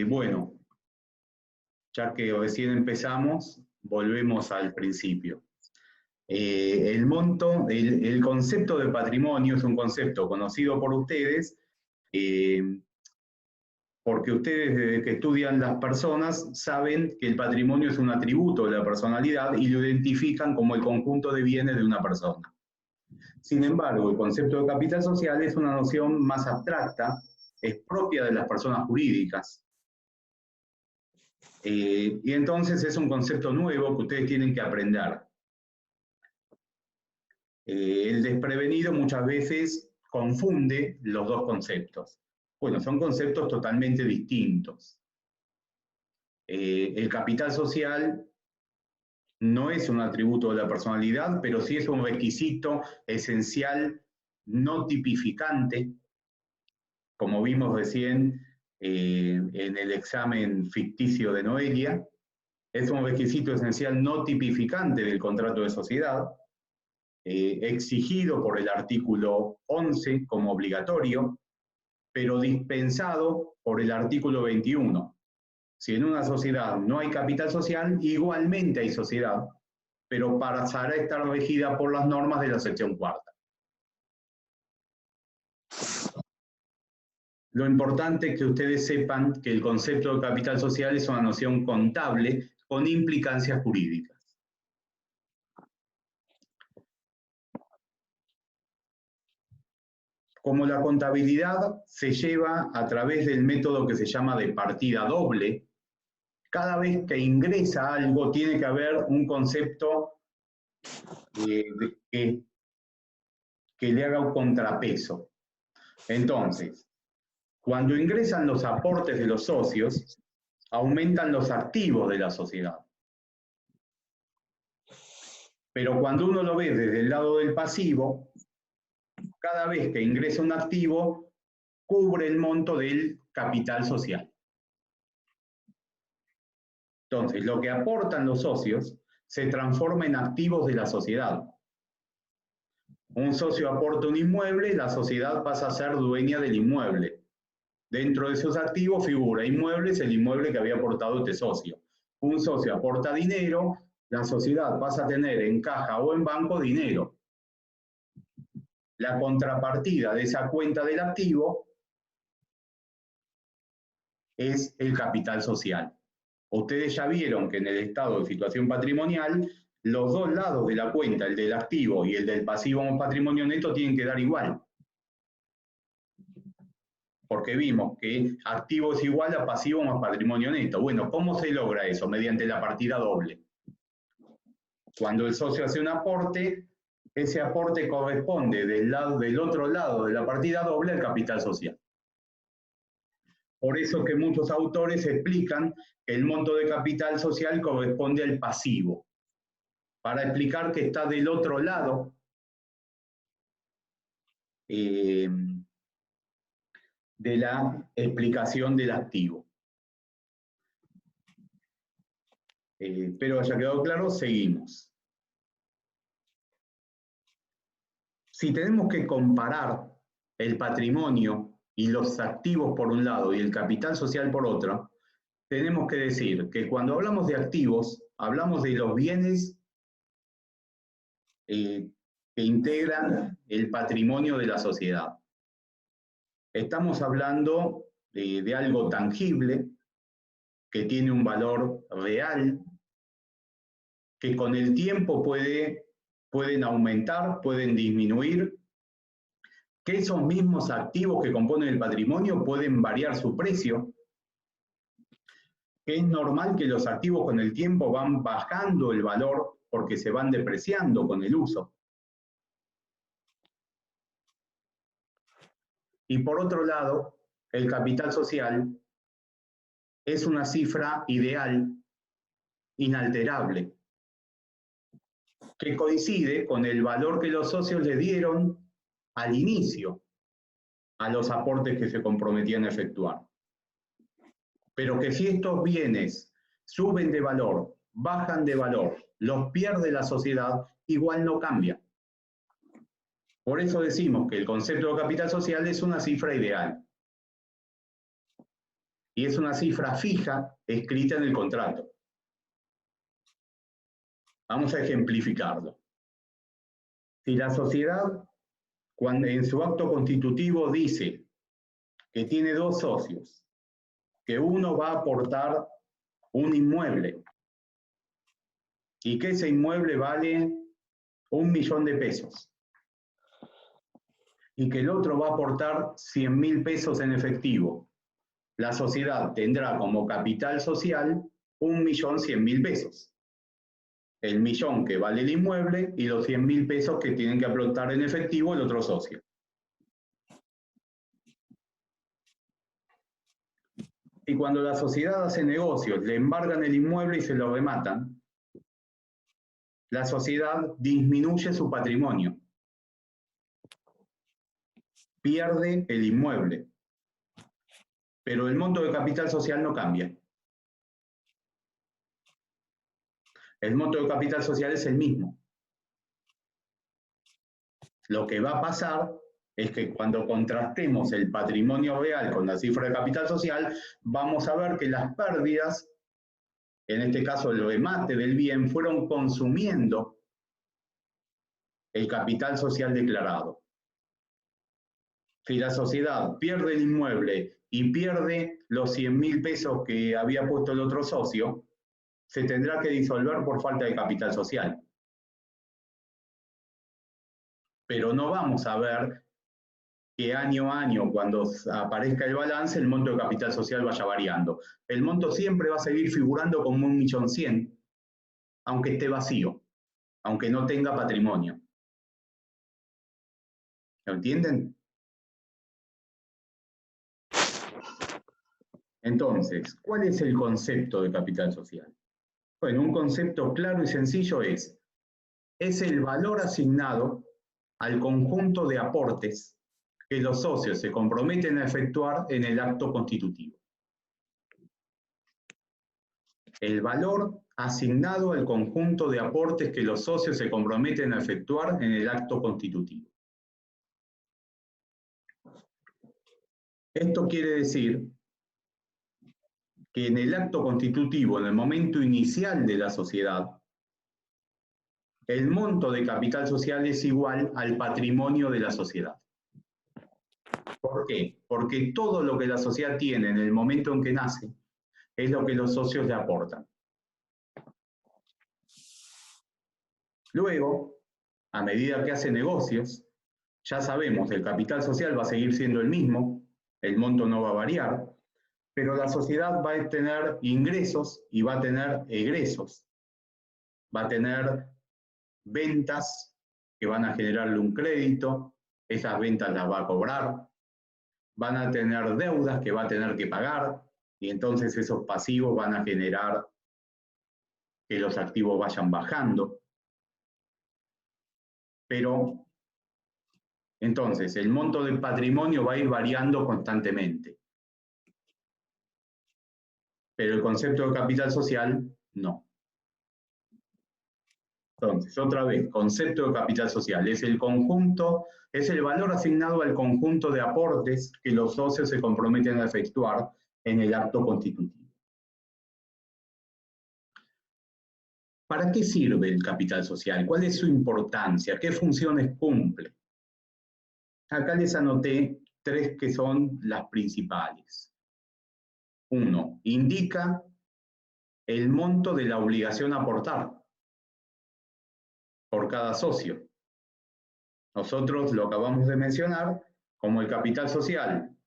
Bueno, ya que recién empezamos, volvemos al principio. El monto, el concepto de patrimonio es un concepto conocido por ustedes, porque ustedes desde que estudian las personas saben que el patrimonio es un atributo de la personalidad y lo identifican como el conjunto de bienes de una persona. Sin embargo, el concepto de capital social es una noción más abstracta, es propia de las personas jurídicas. Y entonces es un concepto nuevo que ustedes tienen que aprender. El desprevenido muchas veces confunde los dos conceptos. Bueno, son conceptos totalmente distintos. El capital social no es un atributo de la personalidad, pero sí es un requisito esencial no tipificante, como vimos recién en el examen ficticio de Noelia. Es un requisito esencial no tipificante del contrato de sociedad, exigido por el artículo 11 como obligatorio, pero dispensado por el artículo 21. Si en una sociedad no hay capital social, igualmente hay sociedad, pero pasará a estar regida por las normas de la sección cuarta. Lo importante es que ustedes sepan que el concepto de capital social es una noción contable con implicancias jurídicas. Como la contabilidad se lleva a través del método que se llama de partida doble, cada vez que ingresa algo tiene que haber un concepto que le haga un contrapeso. Entonces, cuando ingresan los aportes de los socios, aumentan los activos de la sociedad. Pero cuando uno lo ve desde el lado del pasivo, cada vez que ingresa un activo, cubre el monto del capital social. Entonces, lo que aportan los socios se transforma en activos de la sociedad. Un socio aporta un inmueble, la sociedad pasa a ser dueña del inmueble. Dentro de esos activos figura inmuebles, el inmueble que había aportado este socio. Un socio aporta dinero, la sociedad pasa a tener en caja o en banco dinero. La contrapartida de esa cuenta del activo es el capital social. Ustedes ya vieron que en el estado de situación patrimonial, los dos lados de la cuenta, el del activo y el del pasivo o patrimonio neto, tienen que dar igual. Porque vimos que activo es igual a pasivo más patrimonio neto. Bueno, ¿cómo se logra eso? Mediante la partida doble. Cuando el socio hace un aporte, ese aporte corresponde del otro lado de la partida doble al capital social. Por eso que muchos autores explican que el monto de capital social corresponde al pasivo, para explicar que está del otro lado de la explicación del activo. Pero ya quedó claro, seguimos. Si tenemos que comparar el patrimonio y los activos por un lado y el capital social por otro, tenemos que decir que cuando hablamos de activos, hablamos de los bienes que integran el patrimonio de la sociedad. Estamos hablando de algo tangible, que tiene un valor real, que con el tiempo pueden aumentar, pueden disminuir, que esos mismos activos que componen el patrimonio pueden variar su precio, que es normal que los activos con el tiempo van bajando el valor porque se van depreciando con el uso. Y por otro lado, el capital social es una cifra ideal, inalterable, que coincide con el valor que los socios le dieron al inicio a los aportes que se comprometían a efectuar. Pero que si estos bienes suben de valor, bajan de valor, los pierde la sociedad, igual no cambia. Por eso decimos que el concepto de capital social es una cifra ideal. y es una cifra fija escrita en el contrato. Vamos a ejemplificarlo. Si la sociedad, cuando en su acto constitutivo dice que tiene dos socios, que uno va a aportar un inmueble y que ese inmueble vale 1.000.000 de pesos y que el otro va a aportar 100.000 pesos en efectivo, la sociedad tendrá como capital social 1.100.000 pesos. El millón que vale el inmueble y los 100.000 pesos que tienen que aportar en efectivo el otro socio. Y cuando la sociedad hace negocios, le embargan el inmueble y se lo rematan, la sociedad disminuye su patrimonio, pierde el inmueble, pero el monto de capital social no cambia. El monto de capital social es el mismo. Lo que va a pasar es que cuando contrastemos el patrimonio real con la cifra de capital social, vamos a ver que las pérdidas, en este caso el remate del bien, fueron consumiendo el capital social declarado. Si la sociedad pierde el inmueble y pierde los 100.000 pesos que había puesto el otro socio, se tendrá que disolver por falta de capital social. Pero no vamos a ver que año a año, cuando aparezca el balance, el monto de capital social vaya variando. El monto siempre va a seguir figurando como 1.100.000, aunque esté vacío, aunque no tenga patrimonio. ¿Lo entienden? Entonces, ¿cuál es el concepto de capital social? Bueno, un concepto claro y sencillo es el valor asignado al conjunto de aportes que los socios se comprometen a efectuar en el acto constitutivo. El valor asignado al conjunto de aportes que los socios se comprometen a efectuar en el acto constitutivo. Esto quiere decir que en el acto constitutivo, en el momento inicial de la sociedad, el monto de capital social es igual al patrimonio de la sociedad. ¿Por qué? Porque todo lo que la sociedad tiene en el momento en que nace es lo que los socios le aportan. Luego, a medida que hace negocios, ya sabemos, el capital social va a seguir siendo el mismo, el monto no va a variar, pero la sociedad va a tener ingresos y va a tener egresos. Va a tener ventas que van a generarle un crédito, esas ventas las va a cobrar, van a tener deudas que va a tener que pagar, y entonces esos pasivos van a generar que los activos vayan bajando. Pero entonces el monto del patrimonio va a ir variando constantemente. Pero el concepto de capital social, no. Entonces, otra vez, concepto de capital social es el conjunto, es el valor asignado al conjunto de aportes que los socios se comprometen a efectuar en el acto constitutivo. ¿Para qué sirve el capital social? ¿Cuál es su importancia? ¿Qué funciones cumple? Acá les anoté 3 que son las principales. 1. Indica el monto de la obligación a aportar por cada socio. Nosotros lo acabamos de mencionar, como el capital social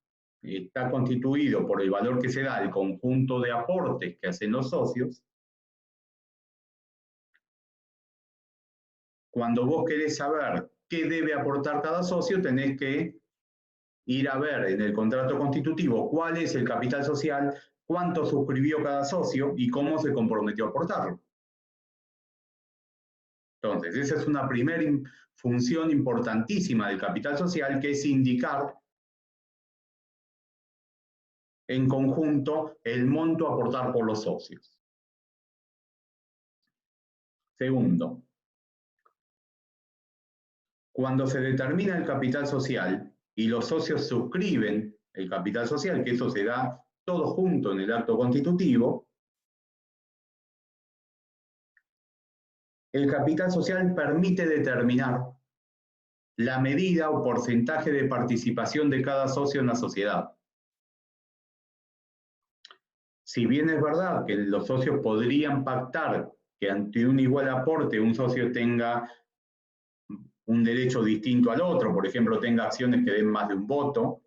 está constituido por el valor que se da al conjunto de aportes que hacen los socios. Cuando vos querés saber qué debe aportar cada socio, tenés que ir a ver en el contrato constitutivo cuál es el capital social, cuánto suscribió cada socio y cómo se comprometió a aportarlo. Entonces, esa es una primera función importantísima del capital social, que es indicar en conjunto el monto a aportar por los socios. Segundo, cuando se determina el capital social y los socios suscriben el capital social, que eso se da todo junto en el acto constitutivo, el capital social permite determinar la medida o porcentaje de participación de cada socio en la sociedad. Si bien es verdad que los socios podrían pactar que ante un igual aporte un socio tenga un derecho distinto al otro, por ejemplo, tenga acciones que den más de un voto,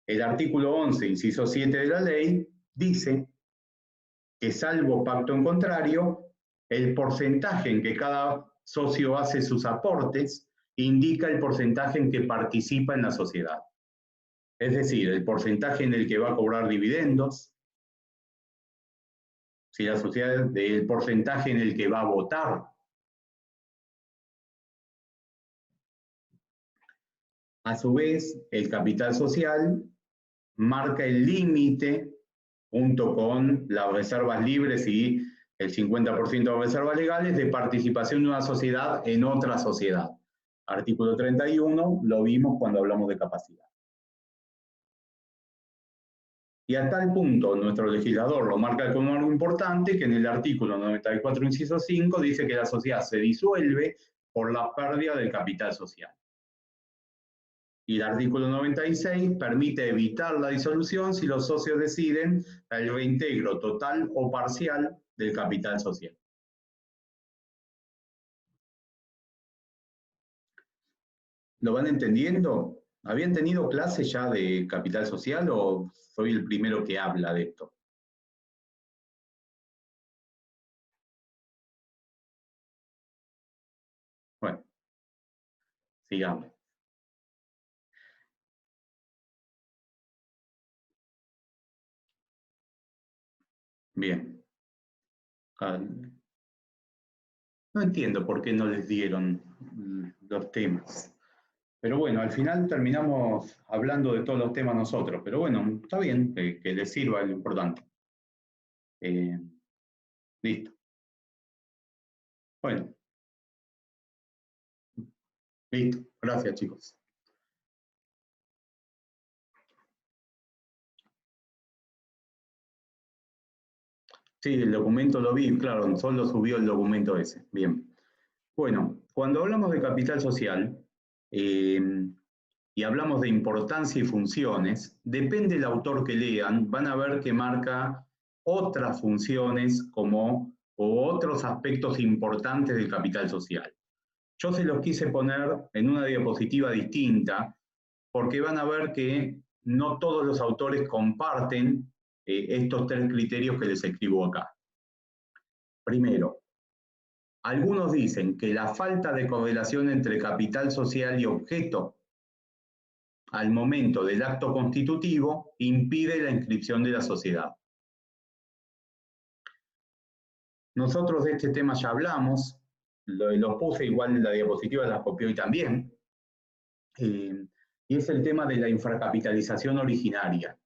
el artículo 11, inciso 7 de la ley, dice que salvo pacto en contrario, el porcentaje en que cada socio hace sus aportes indica el porcentaje en que participa en la sociedad. Es decir, el porcentaje en el que va a cobrar dividendos, si la sociedad, del porcentaje en el que va a votar. A su vez, el capital social marca el límite, junto con las reservas libres y el 50% de reservas legales, de participación de una sociedad en otra sociedad. Artículo 31, lo vimos cuando hablamos de capacidad. Y a tal punto nuestro legislador lo marca como algo importante que en el artículo 94, inciso 5, dice que la sociedad se disuelve por la pérdida del capital social. Y el artículo 96 permite evitar la disolución si los socios deciden el reintegro total o parcial del capital social. ¿Lo van entendiendo? ¿Habían tenido clases ya de capital social o soy el primero que habla de esto? Bueno, sigamos. Bien. No entiendo por qué no les dieron los temas. Pero bueno, al final terminamos hablando de todos los temas nosotros. Pero bueno, está bien, que les sirva lo importante. Listo. Bueno, listo. Gracias, chicos. Sí, el documento lo vi, claro, solo subió el documento ese. Bien. Bueno, cuando hablamos de capital social y hablamos de importancia y funciones, depende del autor que lean, van a ver que marca otras funciones como, o otros aspectos importantes del capital social. Yo se los quise poner en una diapositiva distinta porque van a ver que no todos los autores comparten estos tres criterios que les escribo acá. Primero, algunos dicen que la falta de correlación entre capital social y objeto al momento del acto constitutivo impide la inscripción de la sociedad. Nosotros de este tema ya hablamos, los puse igual en la diapositiva, las copié hoy también, y es el tema de la infracapitalización originaria.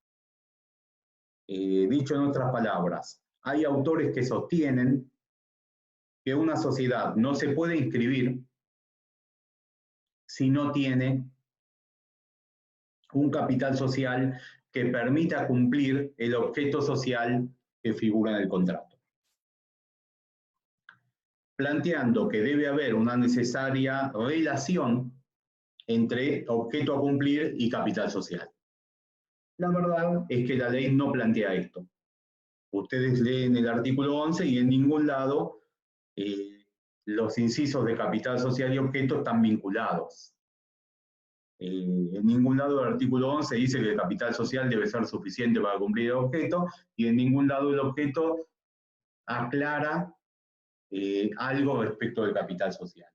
Dicho en otras palabras, hay autores que sostienen que una sociedad no se puede inscribir si no tiene un capital social que permita cumplir el objeto social que figura en el contrato, planteando que debe haber una necesaria relación entre objeto a cumplir y capital social. La verdad es que la ley no plantea esto. Ustedes leen el artículo 11 y en ningún lado los incisos de capital social y objeto están vinculados. En ningún lado del artículo 11 dice que el capital social debe ser suficiente para cumplir el objeto, y en ningún lado el objeto aclara algo respecto del capital social.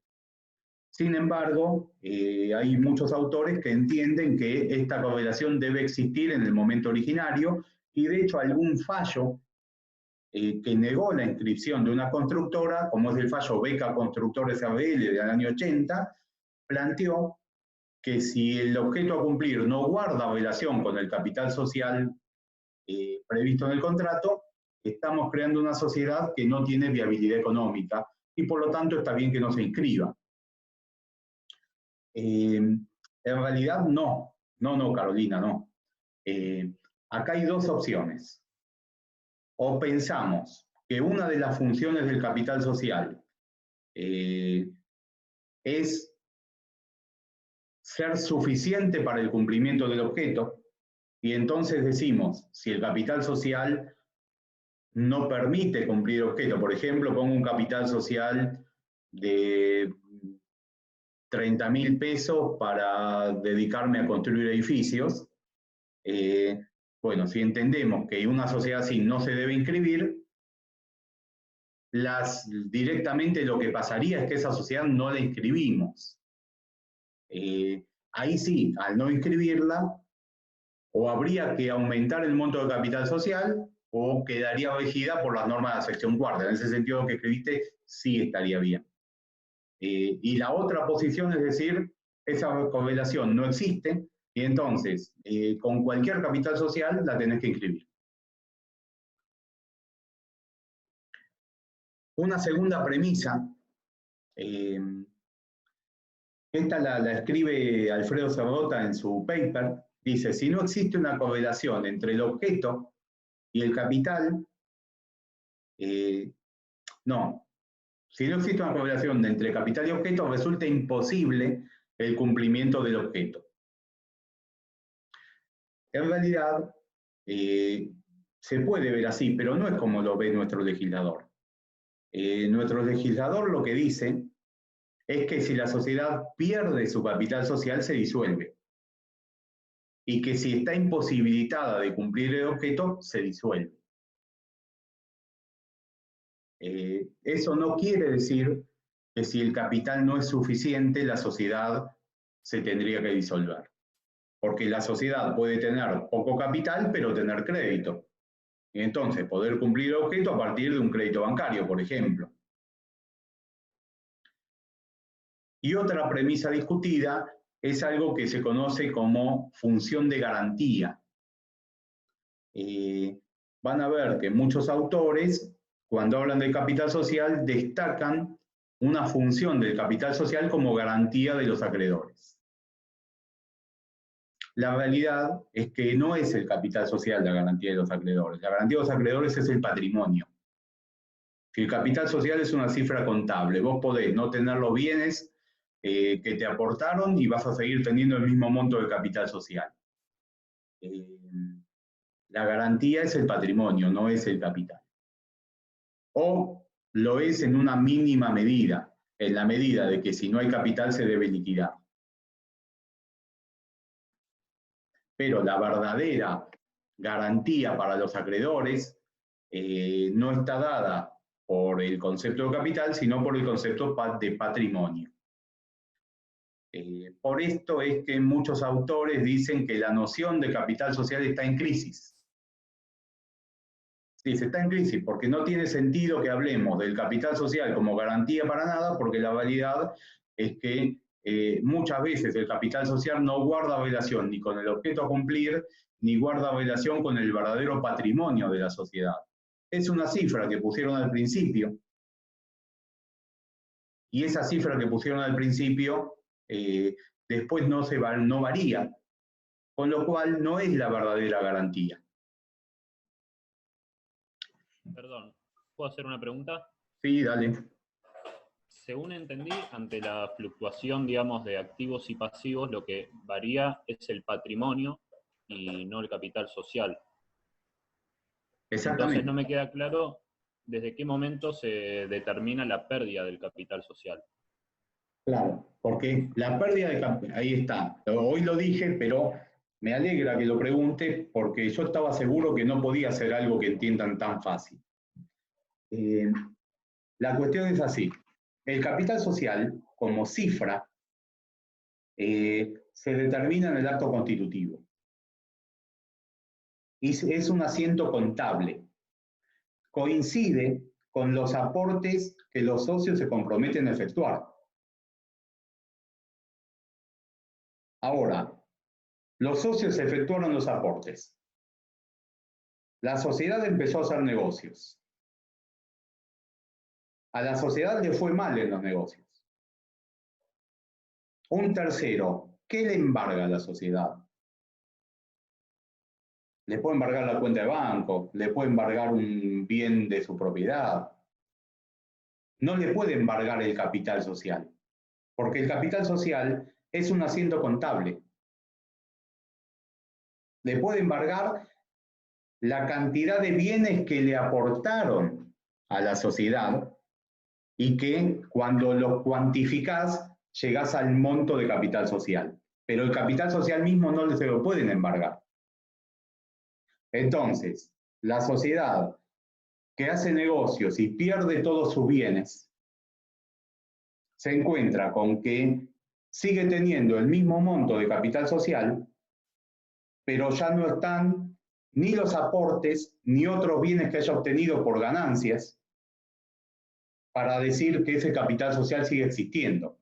Sin embargo, hay muchos autores que entienden que esta correlación debe existir en el momento originario, y de hecho algún fallo que negó la inscripción de una constructora, como es el fallo Beca Constructores SRL del año 80, planteó que si el objeto a cumplir no guarda relación con el capital social previsto en el contrato, estamos creando una sociedad que no tiene viabilidad económica y por lo tanto está bien que no se inscriba. En realidad no, Carolina, no. Acá hay dos opciones. O pensamos que una de las funciones del capital social es ser suficiente para el cumplimiento del objeto, y entonces decimos, si el capital social no permite cumplir el objeto, por ejemplo, pongo un capital social de 30.000 pesos para dedicarme a construir edificios, bueno, si entendemos que una sociedad así no se debe inscribir, directamente lo que pasaría es que esa sociedad no la inscribimos. Ahí sí, al no inscribirla, o habría que aumentar el monto de capital social o quedaría regida por las normas de la sección cuarta. En ese sentido, lo que escribiste sí estaría bien. Y la otra posición es decir, esa correlación no existe y entonces con cualquier capital social la tenés que inscribir. Una segunda premisa, esta la escribe Alfredo Cerrota en su paper, dice, si no existe una correlación entre el objeto y el capital, no, si no existe una correlación entre capital y objeto, resulta imposible el cumplimiento del objeto. En realidad, se puede ver así, pero no es como lo ve nuestro legislador. Nuestro legislador lo que dice es que si la sociedad pierde su capital social, se disuelve. Y que si está imposibilitada de cumplir el objeto, se disuelve. Eso no quiere decir que si el capital no es suficiente, la sociedad se tendría que disolver. Porque la sociedad puede tener poco capital, pero tener crédito. Y entonces poder cumplir el objeto a partir de un crédito bancario, por ejemplo. Y otra premisa discutida es algo que se conoce como función de garantía. Van a ver que muchos autores, cuando hablan del capital social, destacan una función del capital social como garantía de los acreedores. La realidad es que no es el capital social la garantía de los acreedores. La garantía de los acreedores es el patrimonio. Si el capital social es una cifra contable, vos podés no tener los bienes que te aportaron y vas a seguir teniendo el mismo monto de capital social. La garantía es el patrimonio, no es el capital. O lo es en una mínima medida, en la medida de que si no hay capital se debe liquidar. Pero la verdadera garantía para los acreedores no está dada por el concepto de capital, sino por el concepto de patrimonio. Por esto es que muchos autores dicen que la noción de capital social está en crisis. Sí, se está en crisis porque no tiene sentido que hablemos del capital social como garantía para nada, porque la realidad es que muchas veces el capital social no guarda relación ni con el objeto a cumplir, ni guarda relación con el verdadero patrimonio de la sociedad. Es una cifra que pusieron al principio, y esa cifra que pusieron al principio después no varía, con lo cual no es la verdadera garantía. Perdón, ¿puedo hacer una pregunta? Sí, dale. Según entendí, ante la fluctuación, digamos, de activos y pasivos, lo que varía es el patrimonio y no el capital social. Exactamente. Entonces no me queda claro desde qué momento se determina la pérdida del capital social. Claro, porque la pérdida de capital, ahí está. Hoy lo dije, pero me alegra que lo preguntes porque yo estaba seguro que no podía ser algo que entiendan tan fácil. La cuestión es así. El capital social, como cifra, se determina en el acto constitutivo. Y es un asiento contable. Coincide con los aportes que los socios se comprometen a efectuar. Ahora, los socios efectuaron los aportes. La sociedad empezó a hacer negocios. A la sociedad le fue mal en los negocios. Un tercero, ¿qué le embarga a la sociedad? Le puede embargar la cuenta de banco, le puede embargar un bien de su propiedad. No le puede embargar el capital social, porque el capital social es un asiento contable. Le puede embargar la cantidad de bienes que le aportaron a la sociedad y que cuando los cuantificás llegás al monto de capital social. Pero el capital social mismo no se lo pueden embargar. Entonces, la sociedad que hace negocios y pierde todos sus bienes, se encuentra con que sigue teniendo el mismo monto de capital social, pero ya no están ni los aportes ni otros bienes que haya obtenido por ganancias para decir que ese capital social sigue existiendo.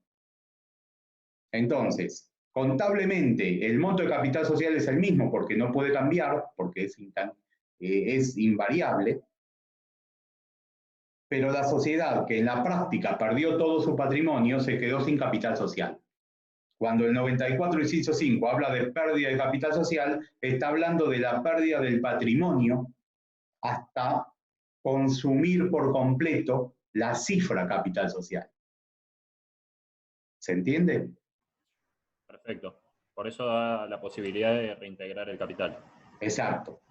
Entonces, contablemente, el monto de capital social es el mismo porque no puede cambiar, porque es invariable, pero la sociedad que en la práctica perdió todo su patrimonio se quedó sin capital social. Cuando el 94, inciso 5, habla de pérdida de capital social, está hablando de la pérdida del patrimonio hasta consumir por completo la cifra capital social. ¿Se entiende? Perfecto. Por eso da la posibilidad de reintegrar el capital. Exacto.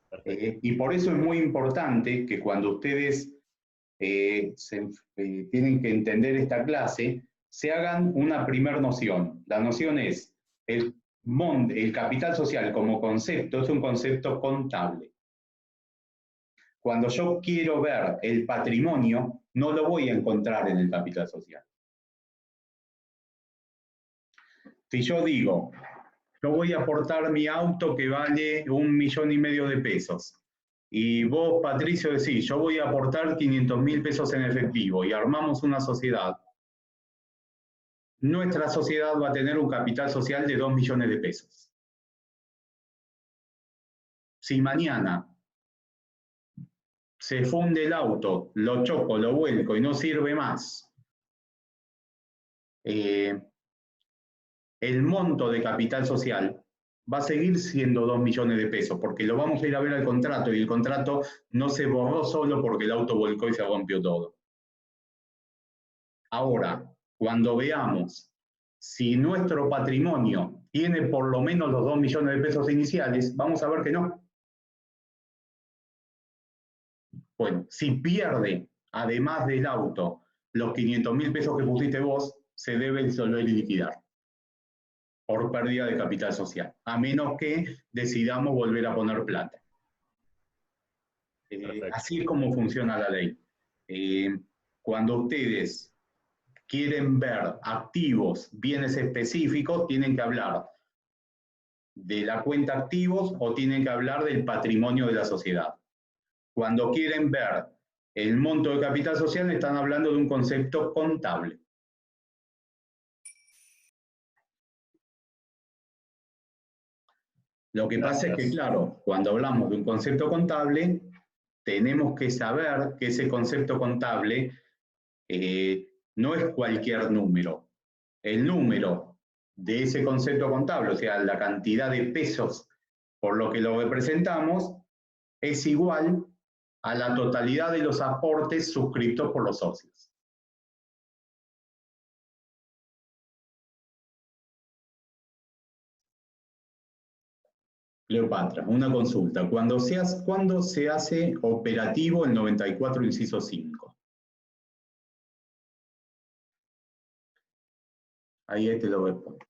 Perfecto. Y por eso es muy importante que cuando ustedes tienen que entender esta clase, se hagan una primer noción. La noción es, el capital social como concepto es un concepto contable. Cuando yo quiero ver el patrimonio, no lo voy a encontrar en el capital social. Si yo digo, yo voy a aportar mi auto que vale 1,5 millones de pesos, y vos, Patricio, decís, yo voy a aportar 500.000 pesos en efectivo y armamos una sociedad, nuestra sociedad va a tener un capital social de 2 millones de pesos. Si mañana se funde el auto, lo choco, lo vuelco y no sirve más, el monto de capital social va a seguir siendo 2 millones de pesos, porque lo vamos a ir a ver al contrato, y el contrato no se borró solo porque el auto volcó y se rompió todo. Ahora, cuando veamos si nuestro patrimonio tiene por lo menos los 2 millones de pesos iniciales, vamos a ver que no. Bueno, si pierde, además del auto, los 500.000 pesos que pusiste vos, se debe disolver y liquidar por pérdida de capital social, a menos que decidamos volver a poner plata. Así es como funciona la ley. Cuando ustedes quieren ver activos, bienes específicos, tienen que hablar de la cuenta activos o tienen que hablar del patrimonio de la sociedad. Cuando quieren ver el monto de capital social, están hablando de un concepto contable. Lo que pasa es que, claro, cuando hablamos de un concepto contable, tenemos que saber que ese concepto contable no es cualquier número. El número de ese concepto contable, o sea, la cantidad de pesos por lo que lo representamos, es igual a la totalidad de los aportes suscritos por los socios. Cleopatra, una consulta. ¿Cuándo se hace operativo el 94, inciso 5? Ahí te lo respondo.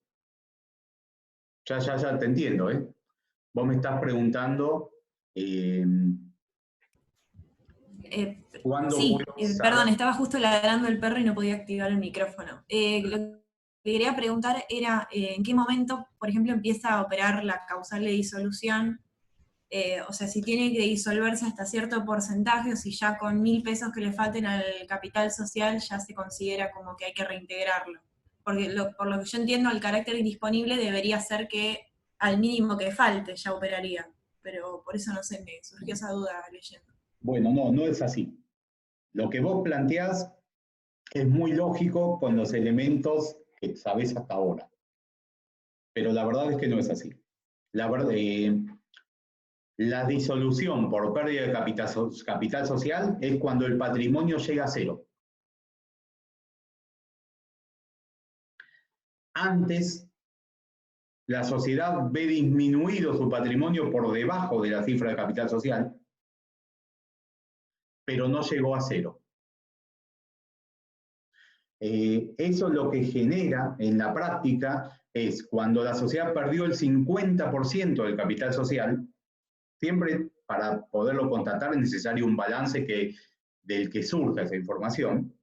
Ya te entiendo, ¿eh? Vos me estás preguntando ¿cuándo Sí, puedo saber? perdón, estaba justo ladrando el perro y no podía activar el micrófono. Lo que quería preguntar era en qué momento, por ejemplo, empieza a operar la causal de disolución. O sea, si tiene que disolverse hasta cierto porcentaje o si ya con 1.000 pesos que le falten al capital social ya se considera como que hay que reintegrarlo. Porque por lo que yo entiendo, el carácter indisponible debería ser que al mínimo que falte ya operaría. Pero por eso no sé, me surgió esa duda leyendo. Bueno, no es así. Lo que vos planteás es muy lógico con los elementos que sabés hasta ahora. Pero la verdad es que no es así. La verdad, La disolución por pérdida de capital social es cuando el patrimonio llega a cero. Antes, la sociedad ve disminuido su patrimonio por debajo de la cifra de capital social, pero no llegó a cero. Eso lo que genera en la práctica es cuando la sociedad perdió el 50% del capital social, siempre para poderlo constatar es necesario un balance del que surja esa información.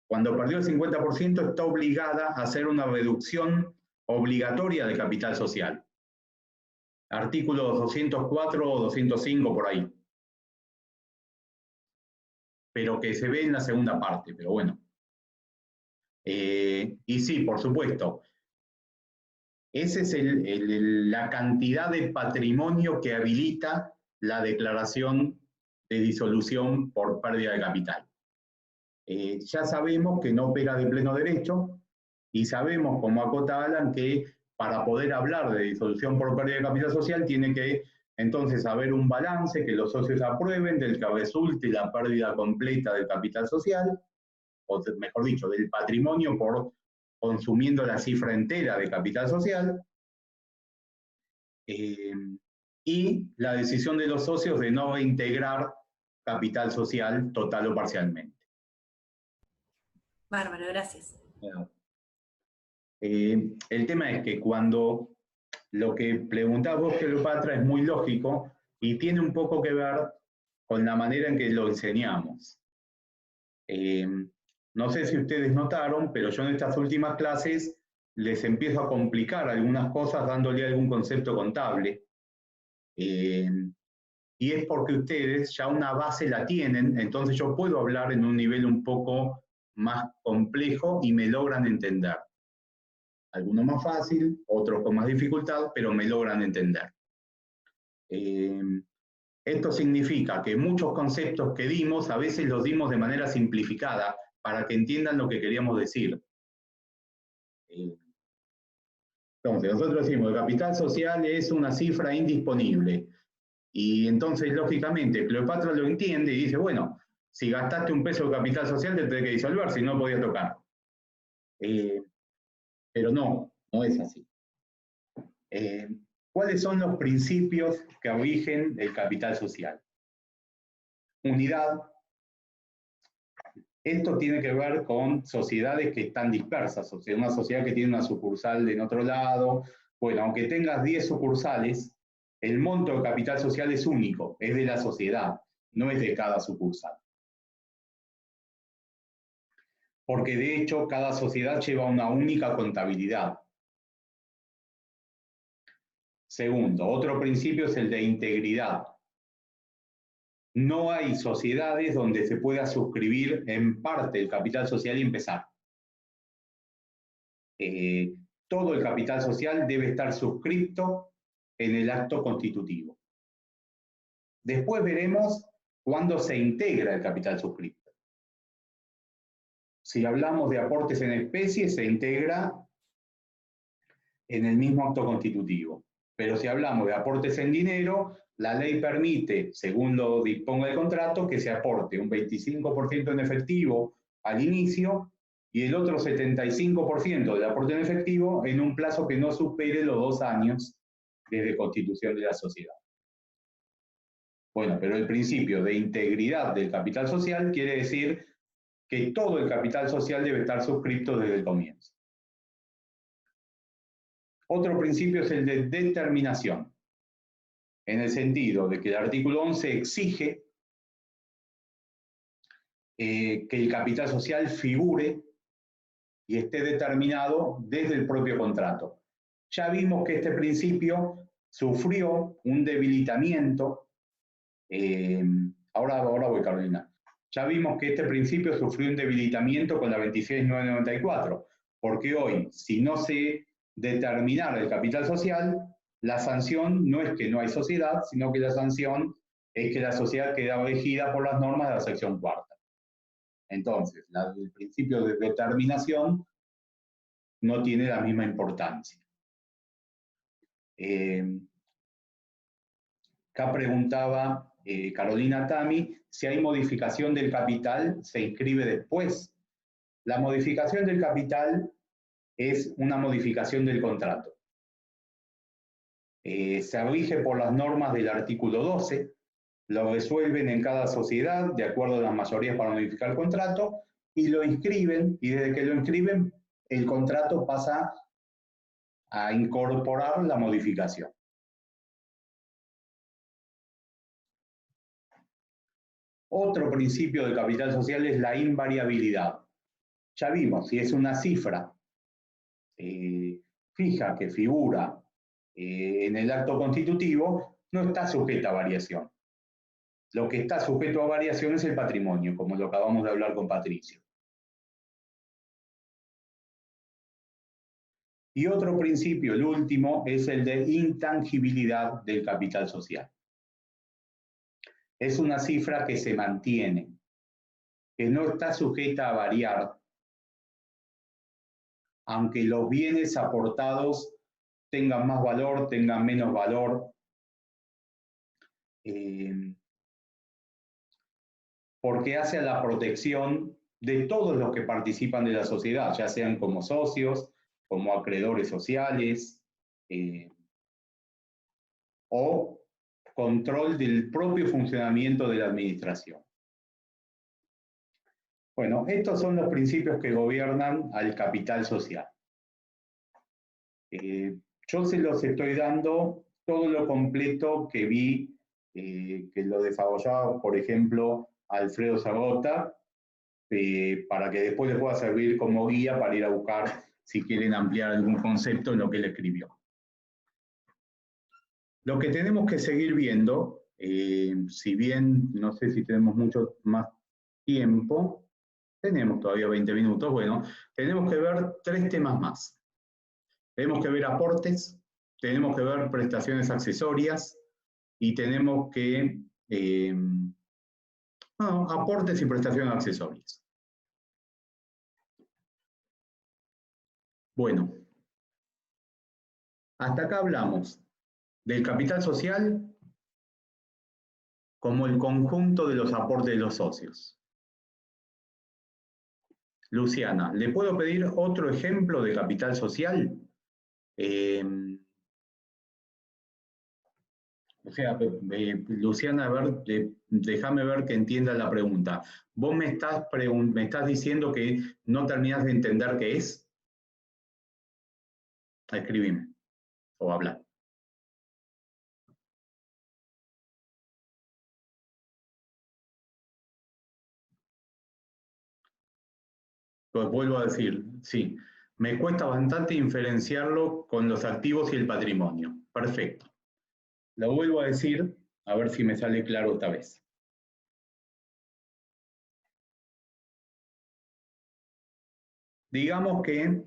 Cuando perdió el 50% está obligada a hacer una reducción obligatoria de capital social. Artículos 204 o 205 por ahí. Pero que se ve en la segunda parte, pero bueno. Y sí, por supuesto, esa es la cantidad de patrimonio que habilita la declaración de disolución por pérdida de capital. Ya sabemos que no opera de pleno derecho y sabemos, como acota Alan, que para poder hablar de disolución por pérdida de capital social tiene que entonces haber un balance que los socios aprueben del que resulte la pérdida completa del capital social, o mejor dicho, del patrimonio por consumiendo la cifra entera de capital social, y la decisión de los socios de no reintegrar capital social total o parcialmente. Bárbaro, gracias. El tema es que cuando lo que preguntás vos, Cleopatra, es muy lógico y tiene un poco que ver con la manera en que lo enseñamos. No sé si ustedes notaron, pero yo en estas últimas clases les empiezo a complicar algunas cosas dándole algún concepto contable. Y es porque ustedes ya una base la tienen, entonces yo puedo hablar en un nivel un poco más complejo y me logran entender. Algunos más fácil, otros con más dificultad, pero me logran entender. Esto significa que muchos conceptos que dimos, a veces los dimos de manera simplificada, para que entiendan lo que queríamos decir. Entonces, nosotros decimos que capital social es una cifra indisponible. Y entonces, lógicamente, Cleopatra lo entiende y dice, bueno, si gastaste un peso de capital social, te tenés que disolver, si no podías tocar. Pero no es así. ¿Cuáles son los principios que rigen el capital social? Unidad. Esto tiene que ver con sociedades que están dispersas, o sea, una sociedad que tiene una sucursal en otro lado. Bueno, aunque tengas 10 sucursales, el monto de capital social es único, es de la sociedad, no es de cada sucursal. Porque de hecho, cada sociedad lleva una única contabilidad. Segundo, otro principio es el de integridad. No hay sociedades donde se pueda suscribir en parte el capital social y empezar. Todo el capital social debe estar suscripto en el acto constitutivo. Después veremos cuándo se integra el capital suscripto. Si hablamos de aportes en especie, se integra en el mismo acto constitutivo. Pero si hablamos de aportes en dinero, la ley permite, según lo disponga el contrato, que se aporte un 25% en efectivo al inicio y el otro 75% del aporte en efectivo en un plazo que no supere los 2 años desde constitución de la sociedad. Bueno, pero el principio de integridad del capital social quiere decir que todo el capital social debe estar suscrito desde el comienzo. Otro principio es el de determinación, en el sentido de que el artículo 11 exige que el capital social figure y esté determinado desde el propio contrato. Ya vimos que este principio sufrió un debilitamiento, ahora voy, Carolina. Ya vimos que este principio sufrió un debilitamiento con la 26.994, porque hoy, si no se determinara el capital social, la sanción no es que no hay sociedad, sino que la sanción es que la sociedad queda regida por las normas de la sección cuarta. Entonces, el principio de determinación no tiene la misma importancia. Acá preguntaba Carolina Tami, si hay modificación del capital, se inscribe después. La modificación del capital es una modificación del contrato. Se rige por las normas del artículo 12, lo resuelven en cada sociedad de acuerdo a las mayorías para modificar el contrato y lo inscriben, y desde que lo inscriben el contrato pasa a incorporar la modificación. Otro principio del capital social es la invariabilidad. Ya vimos, si es una cifra fija que figura en el acto constitutivo, no está sujeta a variación. Lo que está sujeto a variación es el patrimonio, como lo acabamos de hablar con Patricio. Y otro principio, el último, es el de intangibilidad del capital social. Es una cifra que se mantiene, que no está sujeta a variar, aunque los bienes aportados tengan más valor, tengan menos valor, porque hace a la protección de todos los que participan de la sociedad, ya sean como socios, como acreedores sociales, o control del propio funcionamiento de la administración. Bueno, estos son los principios que gobiernan al capital social. Yo se los estoy dando todo lo completo que vi, que lo desarrollaba, por ejemplo, Alfredo Zagota, para que después les pueda servir como guía para ir a buscar si quieren ampliar algún concepto en lo que él escribió. Lo que tenemos que seguir viendo, si bien no sé si tenemos mucho más tiempo, tenemos todavía 20 minutos, bueno, tenemos que ver 3 temas más. Tenemos que ver aportes, tenemos que ver prestaciones accesorias y tenemos que... aportes y prestaciones accesorias. Bueno, hasta acá hablamos del capital social como el conjunto de los aportes de los socios. Luciana, ¿le puedo pedir otro ejemplo de capital social? Luciana, a ver, déjame ver que entienda la pregunta. ¿Vos me estás diciendo que no terminás de entender qué es? Escribime o habla. Pues vuelvo a decir, sí, me cuesta bastante diferenciarlo con los activos y el patrimonio. Perfecto. Lo vuelvo a decir, a ver si me sale claro esta vez. Digamos que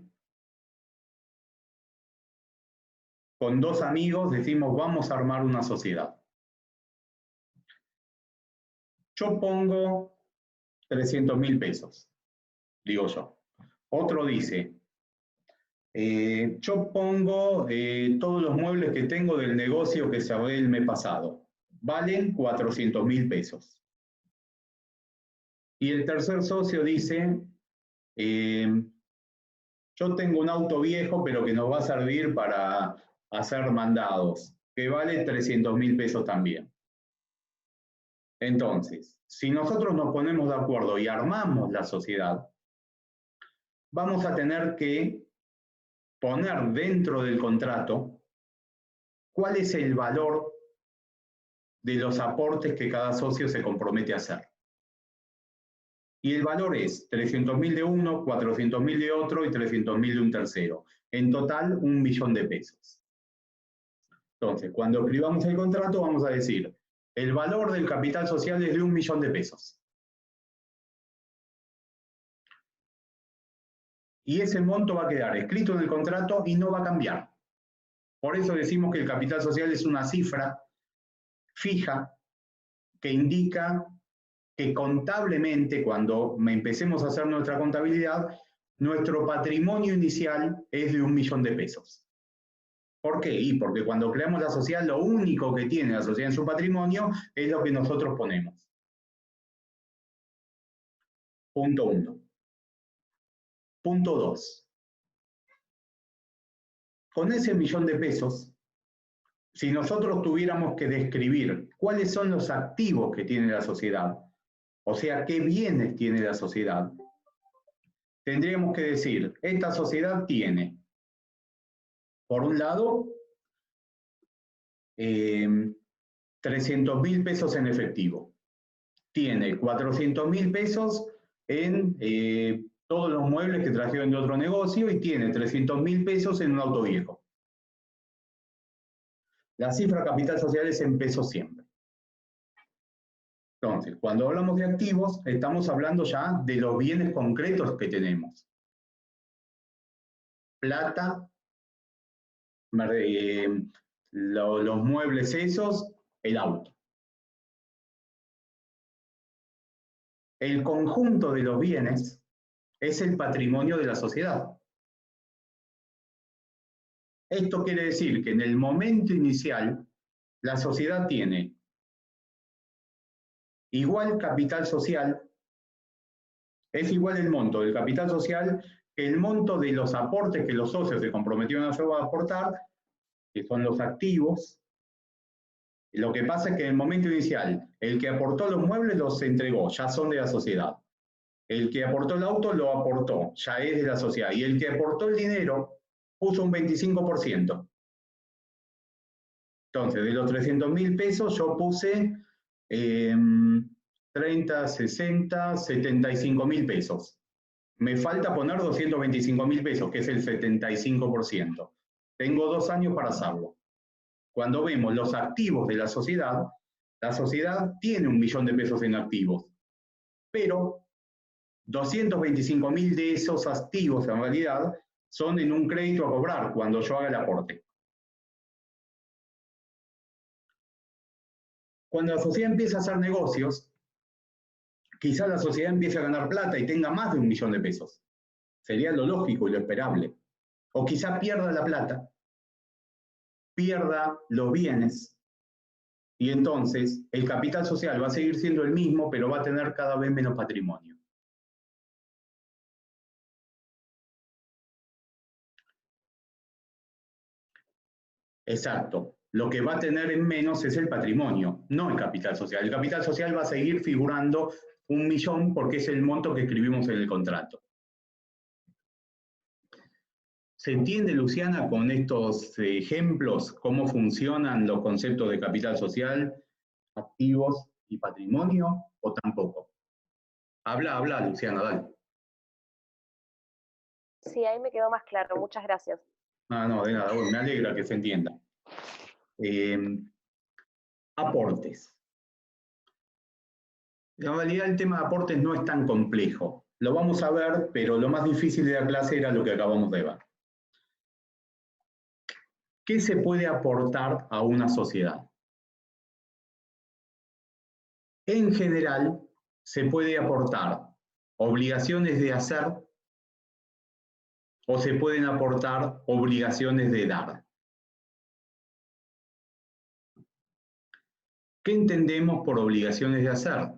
con 2 amigos decimos vamos a armar una sociedad. Yo pongo 300.000 pesos, digo yo. Otro dice, yo pongo todos los muebles que tengo del negocio que cerré el mes pasado. Valen 400.000 pesos. Y el tercer socio dice, yo tengo un auto viejo, pero que nos va a servir para hacer mandados, que vale 300.000 pesos también. Entonces, si nosotros nos ponemos de acuerdo y armamos la sociedad, vamos a tener que poner dentro del contrato cuál es el valor de los aportes que cada socio se compromete a hacer. Y el valor es 300.000 de uno, 400.000 de otro y 300.000 de un tercero. En total, 1 millón de pesos. Entonces, cuando escribamos el contrato, vamos a decir, el valor del capital social es de 1 millón de pesos. Y ese monto va a quedar escrito en el contrato y no va a cambiar. Por eso decimos que el capital social es una cifra fija que indica que contablemente, cuando empecemos a hacer nuestra contabilidad, nuestro patrimonio inicial es de 1 millón de pesos. ¿Por qué? Y porque cuando creamos la sociedad, lo único que tiene la sociedad en su patrimonio es lo que nosotros ponemos. Punto 1. Punto 2. Con ese millón de pesos, si nosotros tuviéramos que describir cuáles son los activos que tiene la sociedad, o sea, qué bienes tiene la sociedad, tendríamos que decir, esta sociedad tiene, por un lado, 300.000 pesos en efectivo. Tiene 400.000 pesos en todos los muebles que trajeron de otro negocio y tiene 300.000 pesos en un auto viejo. La cifra capital social es en pesos siempre. Entonces, cuando hablamos de activos, estamos hablando ya de los bienes concretos que tenemos. Plata, los muebles esos, el auto. El conjunto de los bienes es el patrimonio de la sociedad. Esto quiere decir que en el momento inicial, la sociedad tiene igual capital social, es igual el monto del capital social que el monto de los aportes que los socios se comprometieron a aportar, que son los activos. Lo que pasa es que en el momento inicial, el que aportó los muebles los entregó, ya son de la sociedad. El que aportó el auto lo aportó, ya es de la sociedad. Y el que aportó el dinero puso un 25%. Entonces, de los 300.000 pesos yo puse 30, 60, 75.000 pesos. Me falta poner 225.000 pesos, que es el 75%. Tengo 2 años para hacerlo. Cuando vemos los activos de la sociedad tiene 1 millón de pesos en activos, pero 225.000 de esos activos en realidad son en un crédito a cobrar cuando yo haga el aporte. Cuando la sociedad empieza a hacer negocios, quizás la sociedad empiece a ganar plata y tenga más de 1 millón de pesos. Sería lo lógico y lo esperable. O quizás pierda la plata, pierda los bienes, y entonces el capital social va a seguir siendo el mismo, pero va a tener cada vez menos patrimonio. Exacto. Lo que va a tener en menos es el patrimonio, no el capital social. El capital social va a seguir figurando 1 millón porque es el monto que escribimos en el contrato. ¿Se entiende, Luciana, con estos ejemplos cómo funcionan los conceptos de capital social, activos y patrimonio, o tampoco? Habla, Luciana, dale. Sí, ahí me quedó más claro. Muchas gracias. No, de nada, bueno, me alegra que se entienda. Aportes. En realidad el tema de aportes no es tan complejo. Lo vamos a ver, pero lo más difícil de la clase era lo que acabamos de ver. ¿Qué se puede aportar a una sociedad? En general, se puede aportar obligaciones de hacer o se pueden aportar obligaciones de dar. ¿Qué entendemos por obligaciones de hacer?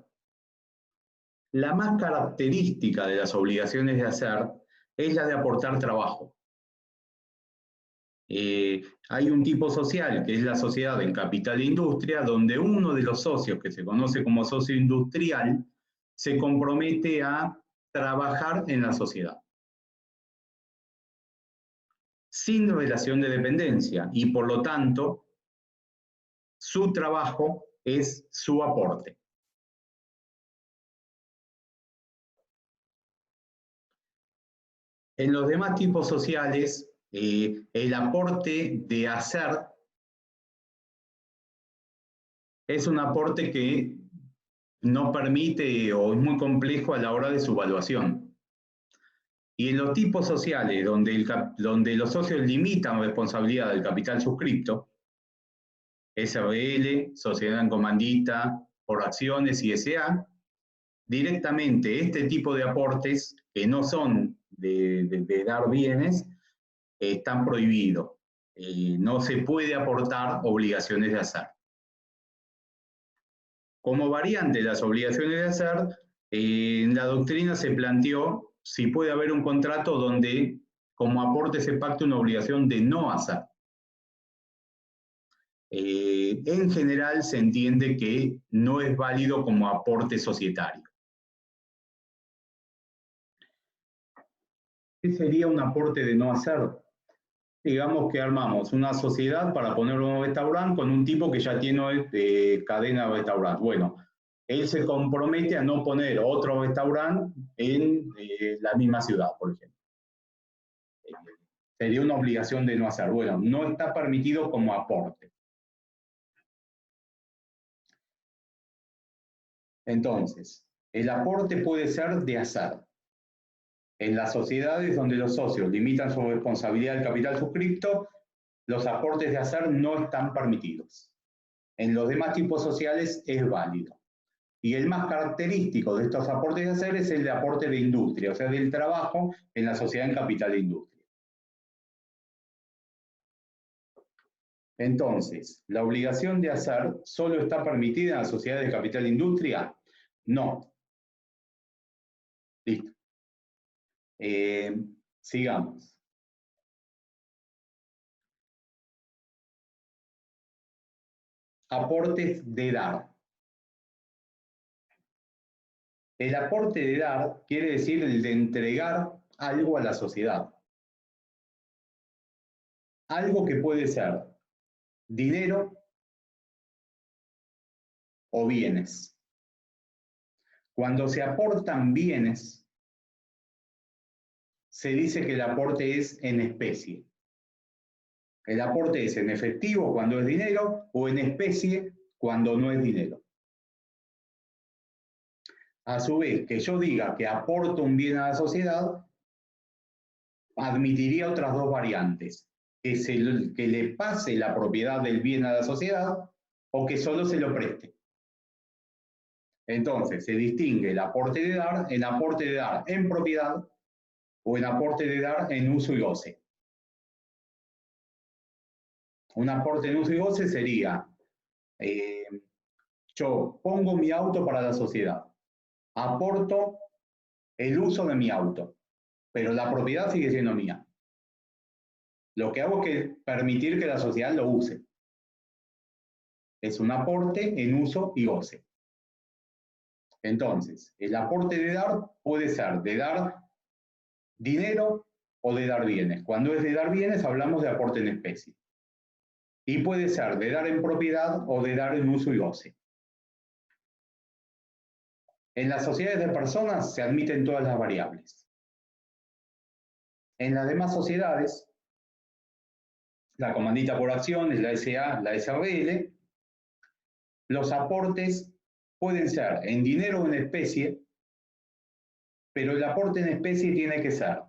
La más característica de las obligaciones de hacer es la de aportar trabajo. Hay un tipo social que es la sociedad en capital e industria, donde uno de los socios, que se conoce como socio industrial, se compromete a trabajar en la sociedad, sin relación de dependencia, y por lo tanto, su trabajo es su aporte. En los demás tipos sociales, el aporte de hacer es un aporte que no permite o es muy complejo a la hora de su evaluación. Y en los tipos sociales donde los socios limitan responsabilidad del capital suscripto, SRL, Sociedad en Comandita, por acciones y SA, directamente este tipo de aportes que no son de dar bienes, están prohibidos. no se puede aportar obligaciones de hacer. Como variante de las obligaciones de hacer, en la doctrina se planteó si puede haber un contrato donde como aporte se pacte una obligación de no hacer. En general se entiende que no es válido como aporte societario. ¿Qué sería un aporte de no hacer? Digamos que armamos una sociedad para poner un restaurante con un tipo que ya tiene cadena de restaurantes. Bueno, él se compromete a no poner otro restaurante en la misma ciudad, por ejemplo. Sería una obligación de no hacer. Bueno, no está permitido como aporte. Entonces, el aporte puede ser de hacer. En las sociedades donde los socios limitan su responsabilidad del capital suscripto, los aportes de hacer no están permitidos. En los demás tipos sociales es válido. Y el más característico de estos aportes de hacer es el de aporte de industria, o sea, del trabajo en la sociedad en capital de industria. Entonces, ¿la obligación de hacer solo está permitida en las sociedades de capital de industria? No. Listo. Sigamos. Aportes de dar. El aporte de dar quiere decir el de entregar algo a la sociedad. Algo que puede ser dinero o bienes. Cuando se aportan bienes, se dice que el aporte es en especie. El aporte es en efectivo cuando es dinero o en especie cuando no es dinero. A su vez, que yo diga que aporto un bien a la sociedad, admitiría otras dos variantes. Que le pase la propiedad del bien a la sociedad o que solo se lo preste. Entonces, se distingue el aporte de dar en aporte de dar en propiedad o en aporte de dar en uso y goce. Un aporte en uso y goce sería, yo pongo mi auto para la sociedad, aporto el uso de mi auto, pero la propiedad sigue siendo mía. Lo que hago es permitir que la sociedad lo use. Es un aporte en uso y goce. Entonces, el aporte de dar puede ser de dar dinero o de dar bienes. Cuando es de dar bienes, hablamos de aporte en especie. Y puede ser de dar en propiedad o de dar en uso y goce. En las sociedades de personas se admiten todas las variables. En las demás sociedades, la comandita por acciones, la SA, la SRL, los aportes pueden ser en dinero o en especie, pero el aporte en especie tiene que ser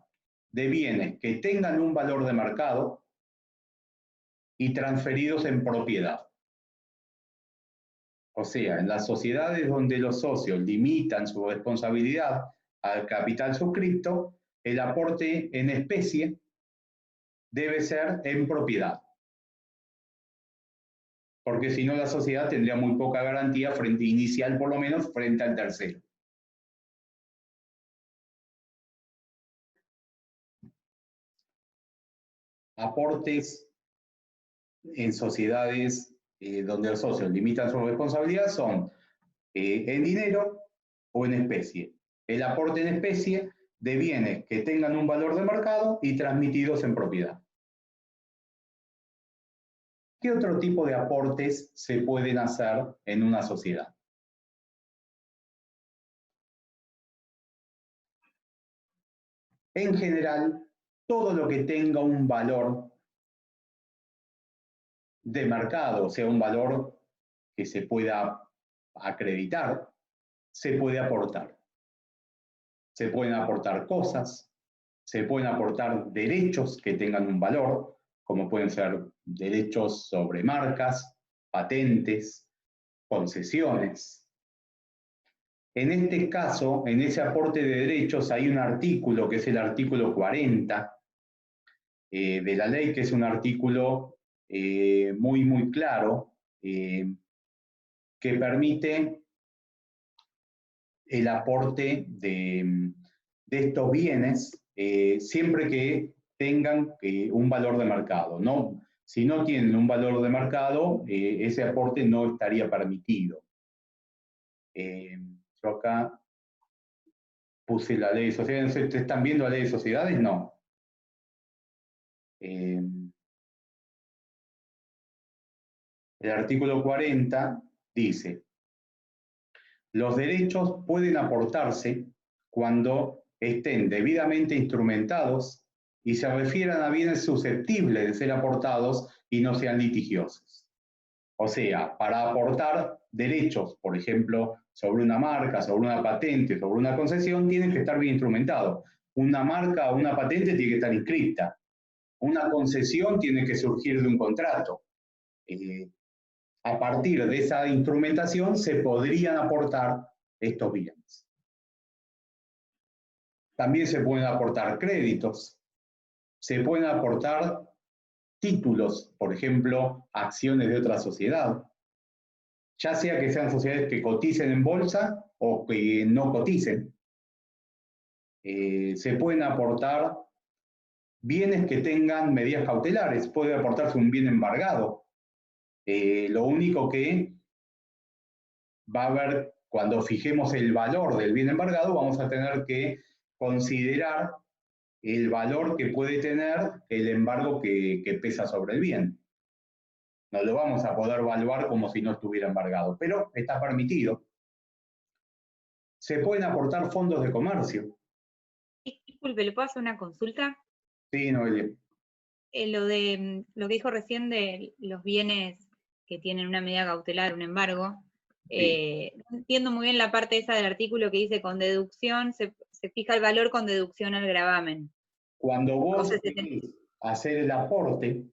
de bienes que tengan un valor de mercado y transferidos en propiedad. O sea, en las sociedades donde los socios limitan su responsabilidad al capital suscripto, el aporte en especie debe ser en propiedad. Porque si no, la sociedad tendría muy poca garantía inicial, por lo menos, frente al tercero. Aportes en sociedades donde los socios limitan su responsabilidad son en dinero o en especie. El aporte en especie de bienes que tengan un valor de mercado y transmitidos en propiedad. ¿Qué otro tipo de aportes se pueden hacer en una sociedad? En general, todo lo que tenga un valor de mercado, o sea, un valor que se pueda acreditar, se puede aportar. Se pueden aportar cosas, se pueden aportar derechos que tengan un valor, como pueden ser derechos sobre marcas, patentes, concesiones. En este caso, en ese aporte de derechos hay un artículo, que es el artículo 40, de la ley, que es un artículo muy claro, que permite el aporte de estos bienes siempre que tengan un valor de mercado, ¿no? Si no tienen un valor de mercado, ese aporte no estaría permitido. Yo acá puse la ley de sociedades. ¿Ustedes están viendo la ley de sociedades? No. El artículo 40 dice: los derechos pueden aportarse cuando estén debidamente instrumentados y se refieran a bienes susceptibles de ser aportados y no sean litigiosos. O sea, para aportar derechos, por ejemplo, sobre una marca, sobre una patente, sobre una concesión, tienen que estar bien instrumentados. Una marca o una patente tiene que estar inscrita. Una concesión tiene que surgir de un contrato. A partir de esa instrumentación se podrían aportar estos bienes. También se pueden aportar créditos, se pueden aportar títulos, por ejemplo, acciones de otra sociedad, ya sea que sean sociedades que coticen en bolsa o que no coticen. Se pueden aportar bienes que tengan medidas cautelares, puede aportarse un bien embargado. Lo único que va a haber, cuando fijemos el valor del bien embargado, vamos a tener que considerar el valor que puede tener el embargo que pesa sobre el bien. No lo vamos a poder evaluar como si no estuviera embargado, pero está permitido. Se pueden aportar fondos de comercio. Disculpe, ¿le puedo hacer una consulta? Sí, Noelia. Lo que dijo recién de los bienes que tienen una medida cautelar, un embargo, Sí. no entiendo muy bien la parte esa del artículo que dice con deducción, se fija el valor con deducción al gravamen. Cuando vos Entonces, querés hacer el aporte,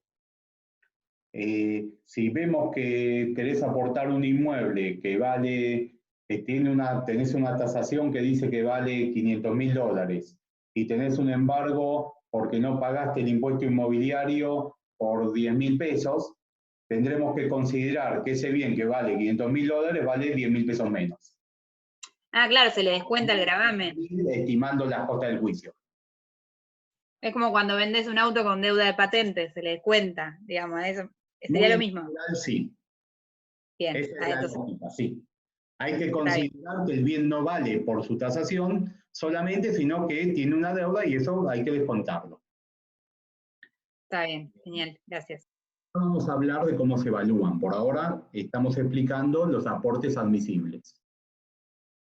si vemos que querés aportar un inmueble que vale, tenés una tasación que dice que vale $500.000 y tenés un embargo porque no pagaste el impuesto inmobiliario por 10.000 pesos, tendremos que considerar que ese bien que vale $500.000 vale 10.000 pesos menos. Ah, claro, se le descuenta el gravamen. Estimando las costas del juicio. Es como cuando vendes un auto con deuda de patente, se le descuenta, digamos, eso sería Muy lo mismo. general, sí. Bien, Esa es la entonces, lógica, sí. Hay que considerar que el bien no vale por su tasación solamente, sino que tiene una deuda y eso hay que descontarlo. está bien, genial, gracias. Vamos a hablar de cómo se evalúan. Por ahora estamos explicando los aportes admisibles.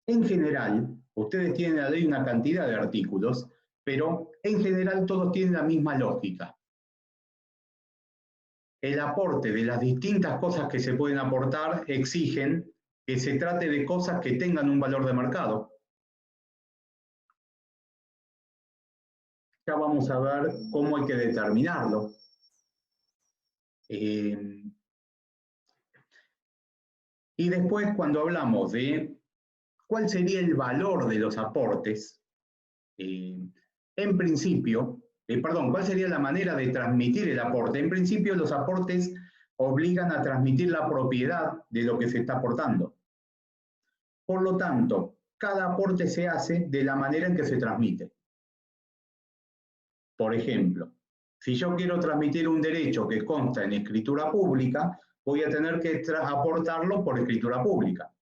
En general, ustedes tienen la ley una cantidad de artículos, pero en general todos tienen la misma lógica. El aporte de las distintas cosas que se pueden aportar exigen que se trate de cosas que tengan un valor de mercado. Ya vamos a ver cómo hay que determinarlo. Y después, cuando hablamos de cuál sería el valor de los aportes, en principio, cuál sería la manera de transmitir el aporte. En principio, los aportes obligan a transmitir la propiedad de lo que se está aportando. Por lo tanto, cada aporte se hace de la manera en que se transmite. Por ejemplo, si yo quiero transmitir un derecho que consta en escritura pública, voy a tener que aportarlo por escritura pública.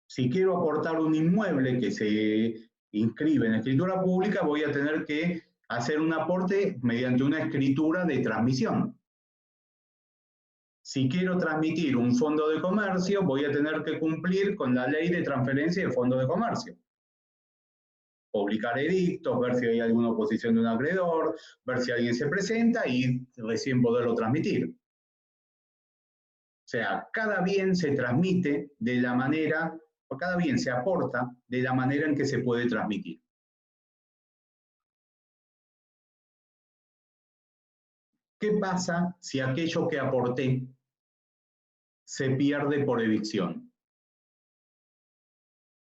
Si quiero aportar un inmueble que se inscribe en escritura pública, voy a tener que hacer un aporte mediante una escritura de transmisión. Si quiero transmitir un fondo de comercio, voy a tener que cumplir con la ley de transferencia de fondo de comercio. Publicar edictos, ver si hay alguna oposición de un acreedor, ver si alguien se presenta y recién poderlo transmitir. O sea, cada bien se transmite de la manera, o cada bien se aporta de la manera en que se puede transmitir. ¿Qué pasa si aquello que aporté se pierde por evicción?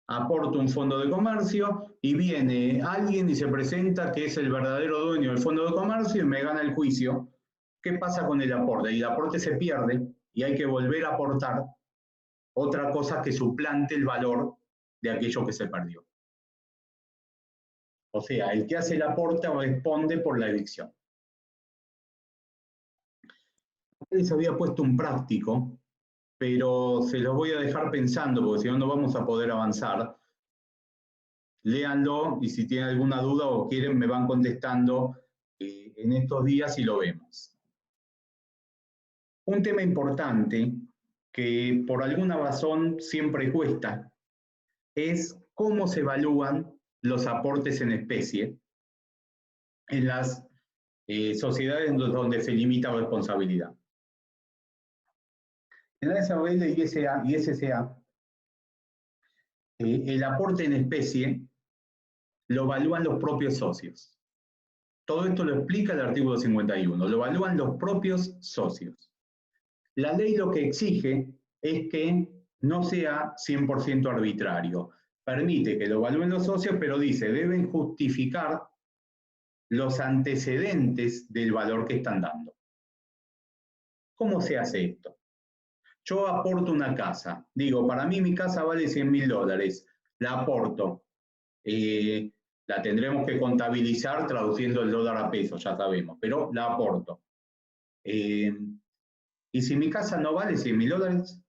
aporto un fondo de comercio y viene alguien y se presenta que es el verdadero dueño del fondo de comercio y me gana el juicio. ¿Qué pasa con el aporte? Y el aporte se pierde y hay que volver a aportar otra cosa que suplante el valor de aquello que se perdió. O sea, el que hace el aporte responde por la evicción. Les había puesto un práctico, pero se los voy a dejar pensando, porque si no, no vamos a poder avanzar. Léanlo y si tienen alguna duda o quieren, me van contestando en estos días y lo vemos. Un tema importante que por alguna razón siempre cuesta es cómo se evalúan los aportes en especie en las sociedades donde se limita la responsabilidad. En la SRL y SCA, el aporte en especie lo evalúan los propios socios. Todo esto lo explica el artículo 51, lo evalúan los propios socios. La ley lo que exige es que no sea 100% arbitrario. Permite que lo evalúen los socios, pero dice, deben justificar los antecedentes del valor que están dando. ¿Cómo se hace esto? Yo aporto una casa. Digo, para mí mi casa vale $100.000. La aporto. La tendremos que contabilizar traduciendo el dólar a peso, ya sabemos, pero la aporto. Y si mi casa no vale $100.000,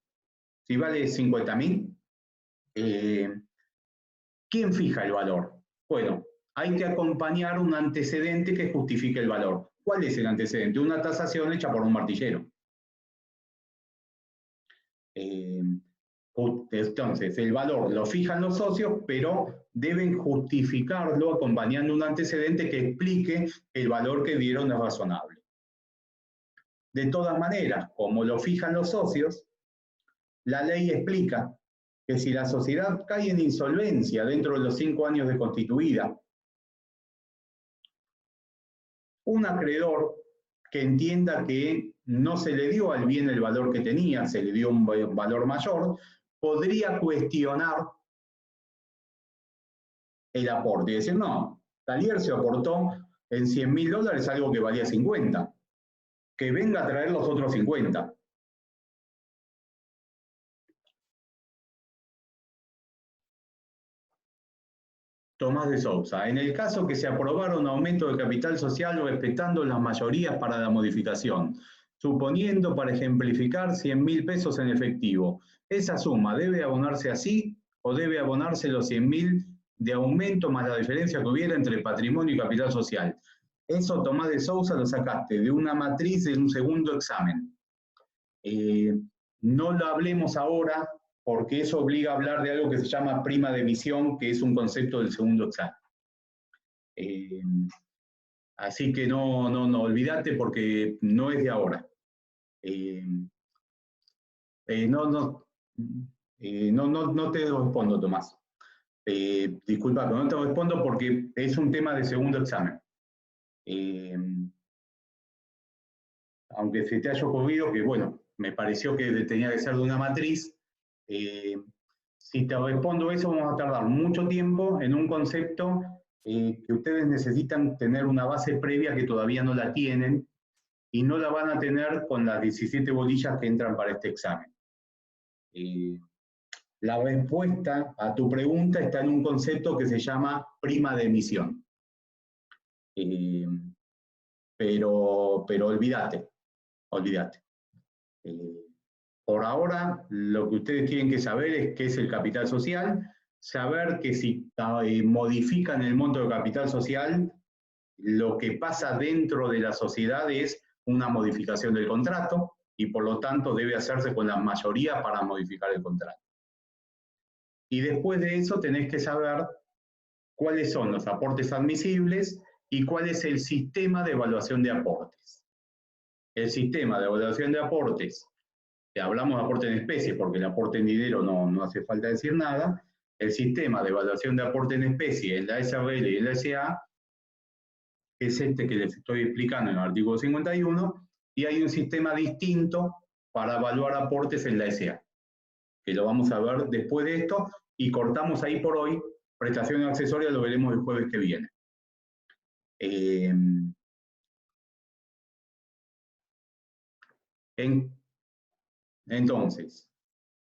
si vale $50.000, ¿quién fija el valor? Bueno, hay que acompañar un antecedente que justifique el valor. ¿Cuál es el antecedente? Una tasación hecha por un martillero. Entonces, el valor lo fijan los socios, pero deben justificarlo acompañando un antecedente que explique el valor que dieron es razonable. De todas maneras, como lo fijan los socios, la ley explica que si la sociedad cae en insolvencia dentro de los 5 años de constituida, un acreedor que entienda que no se le dio al bien el valor que tenía, se le dio un valor mayor, podría cuestionar el aporte y decir, no, Talier se aportó en $100.000 algo que valía 50, que venga a traer los otros 50. Tomás de Sousa, en el caso que se aprobara un aumento de capital social respetando las mayorías para la modificación, suponiendo, para ejemplificar, 100.000 pesos en efectivo, ¿esa suma debe abonarse así o debe abonarse los 100.000 de aumento más la diferencia que hubiera entre patrimonio y capital social? Eso, Tomás de Sousa, lo sacaste de una matriz de un segundo examen. No lo hablemos ahora, porque eso obliga a hablar de algo que se llama prima de emisión, que es un concepto del segundo examen. Así que no olvídate porque no es de ahora. No te respondo, Tomás. Disculpa, pero no te respondo porque es un tema de segundo examen. Aunque se te haya ocurrido que, bueno, me pareció que tenía que ser de una matriz. Si te respondo eso, vamos a tardar mucho tiempo en un concepto que ustedes necesitan tener una base previa que todavía no la tienen y no la van a tener con las 17 bolillas que entran para este examen. La respuesta a tu pregunta está en un concepto que se llama prima de emisión. Pero olvídate. Por ahora, lo que ustedes tienen que saber es qué es el capital social, saber que si modifican el monto de capital social, lo que pasa dentro de la sociedad es una modificación del contrato y por lo tanto debe hacerse con la mayoría para modificar el contrato. Y después de eso tenés que saber cuáles son los aportes admisibles y cuál es el sistema de evaluación de aportes. El sistema de evaluación de aportes, que hablamos de aporte en especie porque el aporte en dinero no hace falta decir nada, el sistema de evaluación de aporte en especie en la SRL y en la SA es este que les estoy explicando en el artículo 51, y hay un sistema distinto para evaluar aportes en la SA, que lo vamos a ver después de esto, y cortamos ahí por hoy. Prestaciones accesorias lo veremos el jueves que viene. Entonces,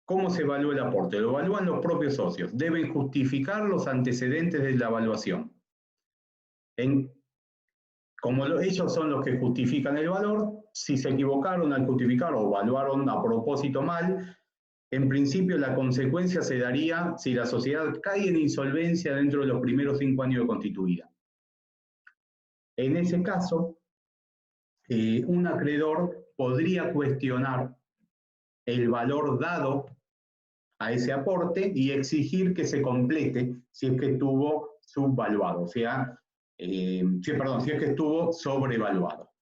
¿cómo se evalúa el aporte? Lo evalúan los propios socios. Deben justificar los antecedentes de la evaluación. Como ellos son los que justifican el valor, si se equivocaron al justificar o evaluaron a propósito mal, en principio la consecuencia se daría si la sociedad cae en insolvencia dentro de los primeros 5 años de constituida. En ese caso, un acreedor podría cuestionar el valor dado a ese aporte y exigir que se complete si es que estuvo subvaluado, o sea, si es que estuvo sobrevaluado.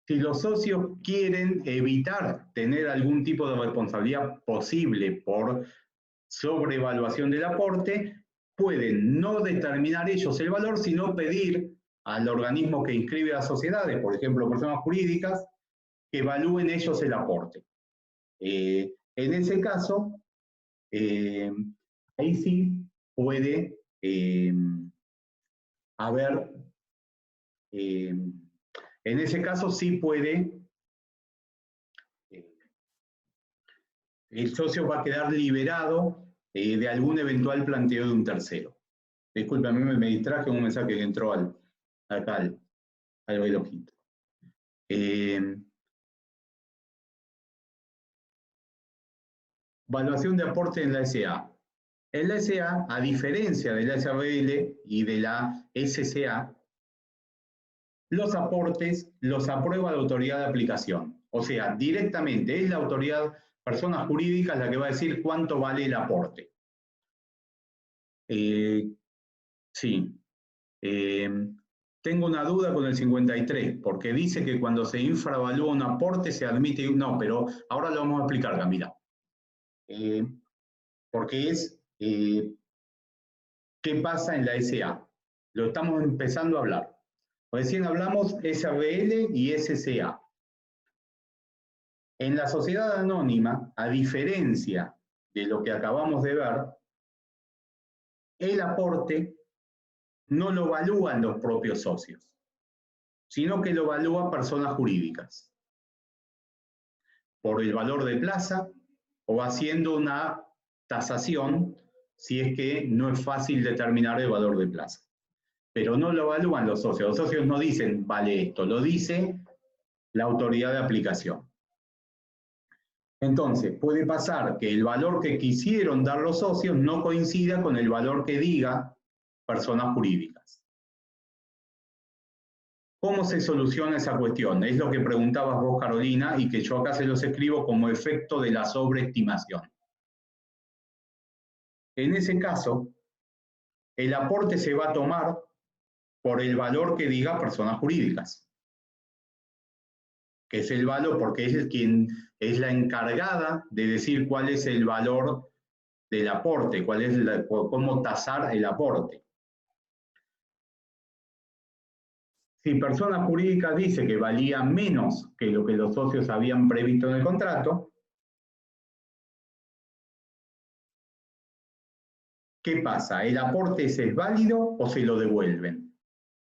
Si los socios quieren evitar tener algún tipo de responsabilidad posible por sobrevaluación del aporte, pueden no determinar ellos el valor, sino pedir al organismo que inscribe a sociedades, por ejemplo, personas jurídicas, que evalúen ellos el aporte. En ese caso, ahí sí puede haber, en ese caso sí puede, el socio va a quedar liberado de algún eventual planteo de un tercero. Disculpe, a mí me distraje un mensaje que entró acá al relojito. Evaluación de aporte en la SA. En la SA, a diferencia de la SABL y de la SCA, los aportes los aprueba la autoridad de aplicación. O sea, directamente es la autoridad, personas jurídicas, la que va a decir cuánto vale el aporte. Sí. Tengo una duda con el 53, porque dice que cuando se infravalúa un aporte se admite... No, pero ahora lo vamos a explicar, Camila. Porque es... ¿qué pasa en la SA? Lo estamos empezando a hablar. Recién hablamos SABL y SCA. En la sociedad anónima, a diferencia de lo que acabamos de ver, el aporte no lo evalúan los propios socios, sino que lo evalúan personas jurídicas, por el valor de plaza o haciendo una tasación si es que no es fácil determinar el valor de plaza. Pero no lo evalúan los socios no dicen vale esto, lo dice la autoridad de aplicación. Entonces, puede pasar que el valor que quisieron dar los socios no coincida con el valor que diga personas jurídicas. ¿Cómo se soluciona esa cuestión? Es lo que preguntabas vos, Carolina, y que yo acá se los escribo como efecto de la sobreestimación. En ese caso, el aporte se va a tomar por el valor que diga personas jurídicas, que es el valor, porque es quien es la encargada de decir cuál es el valor del aporte, cómo tasar el aporte. Si persona jurídica dice que valía menos que lo que los socios habían previsto en el contrato, ¿qué pasa? ¿El aporte es válido o se lo devuelven?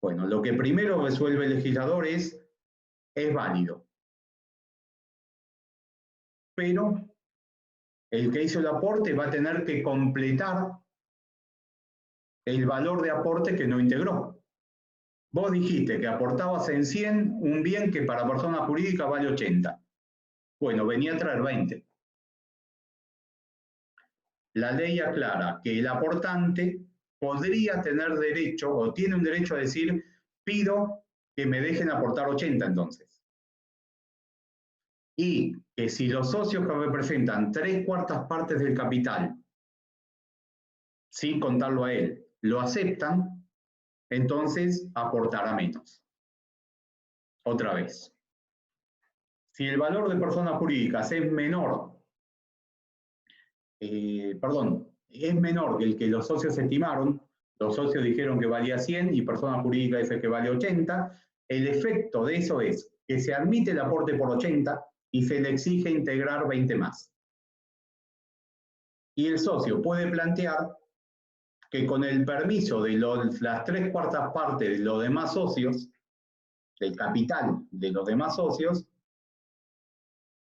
Bueno, lo que primero resuelve el legislador es válido. Pero el que hizo el aporte va a tener que completar el valor de aporte que no integró. Vos dijiste que aportabas en 100 un bien que para persona jurídica vale 80. Bueno, venía a traer 20. La ley aclara que el aportante podría tener derecho, o tiene un derecho a decir, pido que me dejen aportar 80 entonces. Y que si los socios que representan 3/4 partes del capital, sin contarlo a él, lo aceptan, entonces aportará menos. Otra vez. Si el valor de personas jurídicas es menor, es menor que el que los socios estimaron, los socios dijeron que valía 100 y persona jurídica dice que vale 80, el efecto de eso es que se admite el aporte por 80, y se le exige integrar 20 más. Y el socio puede plantear que con el permiso de las 3/4 partes de los demás socios, del capital de los demás socios,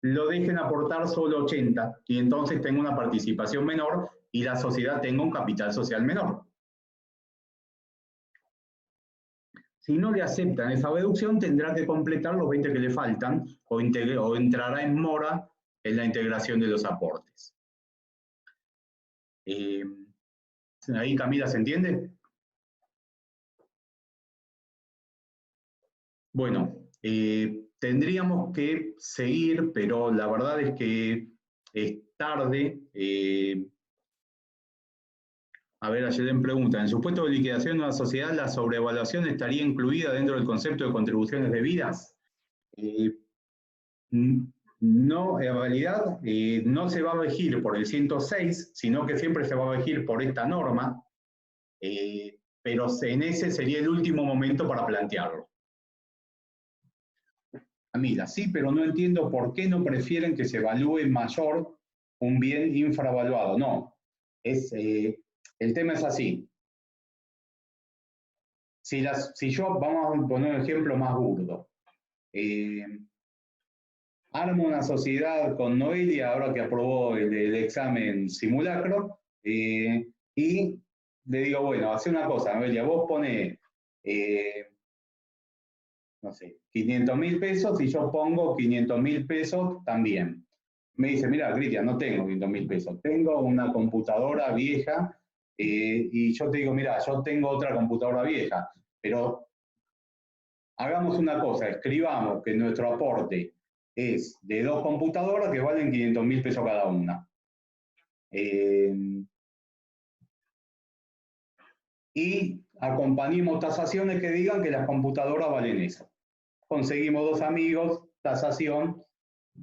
lo dejen aportar solo 80 y entonces tenga una participación menor y la sociedad tenga un capital social menor. Si no le aceptan esa reducción, tendrá que completar los 20 que le faltan o entrará en mora en la integración de los aportes. Ahí, Camila, ¿se entiende? Bueno, tendríamos que seguir, pero la verdad es que es tarde. A ver, Ayelen pregunta, ¿en supuesto de liquidación de una sociedad la sobrevaluación estaría incluida dentro del concepto de contribuciones debidas? No, en realidad no se va a regir por el 106, sino que siempre se va a regir por esta norma, pero en ese sería el último momento para plantearlo. Camila, sí, pero no entiendo por qué no prefieren que se evalúe mayor un bien infravaluado. No, el tema es así. Si yo, vamos a poner un ejemplo más burdo. Armo una sociedad con Noelia, ahora que aprobó el examen simulacro, y le digo, bueno, hace una cosa, Noelia, vos ponés, no sé, 500.000 pesos y yo pongo 500.000 pesos también. Me dice, mira, Cristian, no tengo 500.000 pesos, tengo una computadora vieja, y yo te digo, mira, yo tengo otra computadora vieja, pero hagamos una cosa, escribamos que nuestro aporte es de 2 computadoras que valen 500.000 pesos cada una. Y acompañemos tasaciones que digan que las computadoras valen eso. Conseguimos 2 amigos, tasación,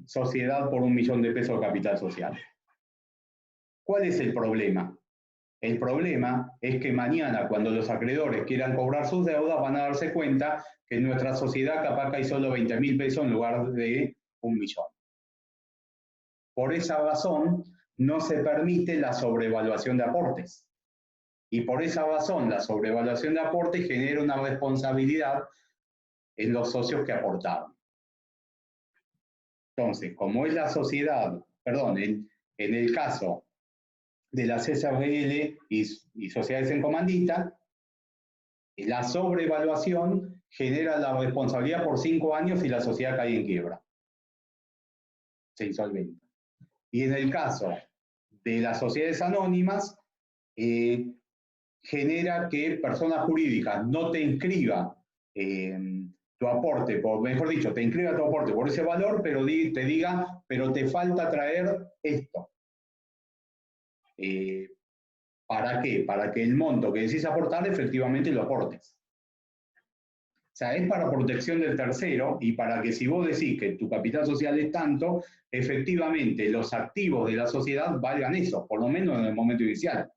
sociedad por 1 millón de pesos de capital social. ¿Cuál es el problema? El problema es que mañana, cuando los acreedores quieran cobrar sus deudas, van a darse cuenta que en nuestra sociedad capaz que hay solo 20.000 pesos en lugar de 1 millón. Por esa razón, no se permite la sobrevaluación de aportes. Y por esa razón, la sobrevaluación de aportes genera una responsabilidad en los socios que aportaron. Entonces, como es la sociedad, perdón, en el caso de las SRL y sociedades en comandita, la sobrevaluación genera la responsabilidad por 5 años y la sociedad cae en quiebra. Se insolventa. Y en el caso de las sociedades anónimas, genera que personas jurídicas no te inscriban tu aporte, mejor dicho, te inscriba tu aporte por ese valor, pero te diga, pero te falta traer esto. ¿Para qué? Para que el monto que decís aportar efectivamente lo aportes. O sea, es para protección del tercero y para que si vos decís que tu capital social es tanto, efectivamente los activos de la sociedad valgan eso, por lo menos en el momento inicial.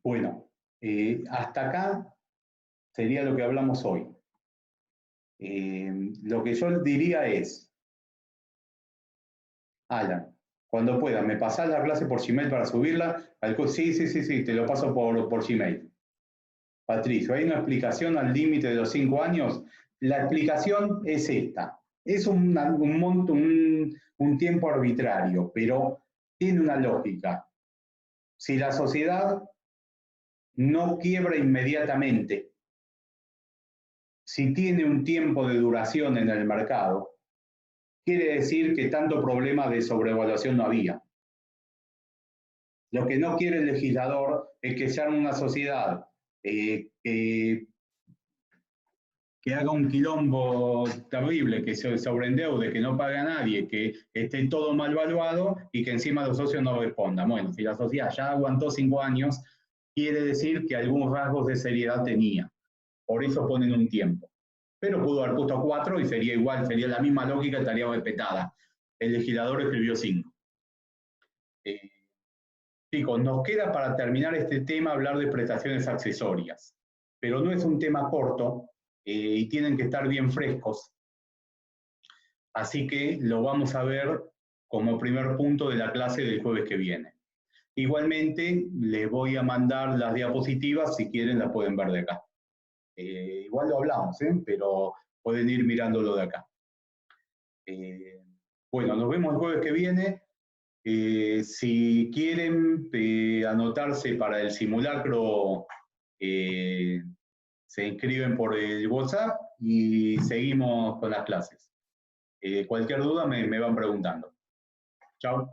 Bueno, hasta acá sería lo que hablamos hoy. Lo que yo diría es, Alan, cuando pueda, ¿me pasás la clase por Gmail para subirla? Sí, te lo paso por Gmail. Patricio, ¿hay una explicación al límite de los 5 años? La explicación es esta. Es un tiempo arbitrario, pero tiene una lógica. Si la sociedad no quiebra inmediatamente, si tiene un tiempo de duración en el mercado, quiere decir que tanto problema de sobrevaluación no había. Lo que no quiere el legislador es que sea una sociedad que haga un quilombo terrible, que se sobreendeude, que no pague a nadie, que esté todo mal valuado y que encima los socios no respondan. Bueno, si la sociedad ya aguantó 5 años, quiere decir que algunos rasgos de seriedad tenía. Por eso ponen un tiempo. Pero pudo haber puesto 4 y sería igual, sería la misma lógica, estaría respetada. El legislador escribió 5. Chicos, nos queda para terminar este tema hablar de prestaciones accesorias. pero no es un tema corto y tienen que estar bien frescos. Así que lo vamos a ver como primer punto de la clase del jueves que viene. Igualmente, les voy a mandar las diapositivas, si quieren las pueden ver de acá. Igual lo hablamos, pero pueden ir mirándolo de acá. Bueno, nos vemos el jueves que viene. Si quieren anotarse para el simulacro, se inscriben por el WhatsApp y seguimos con las clases. Cualquier duda me van preguntando. Chao.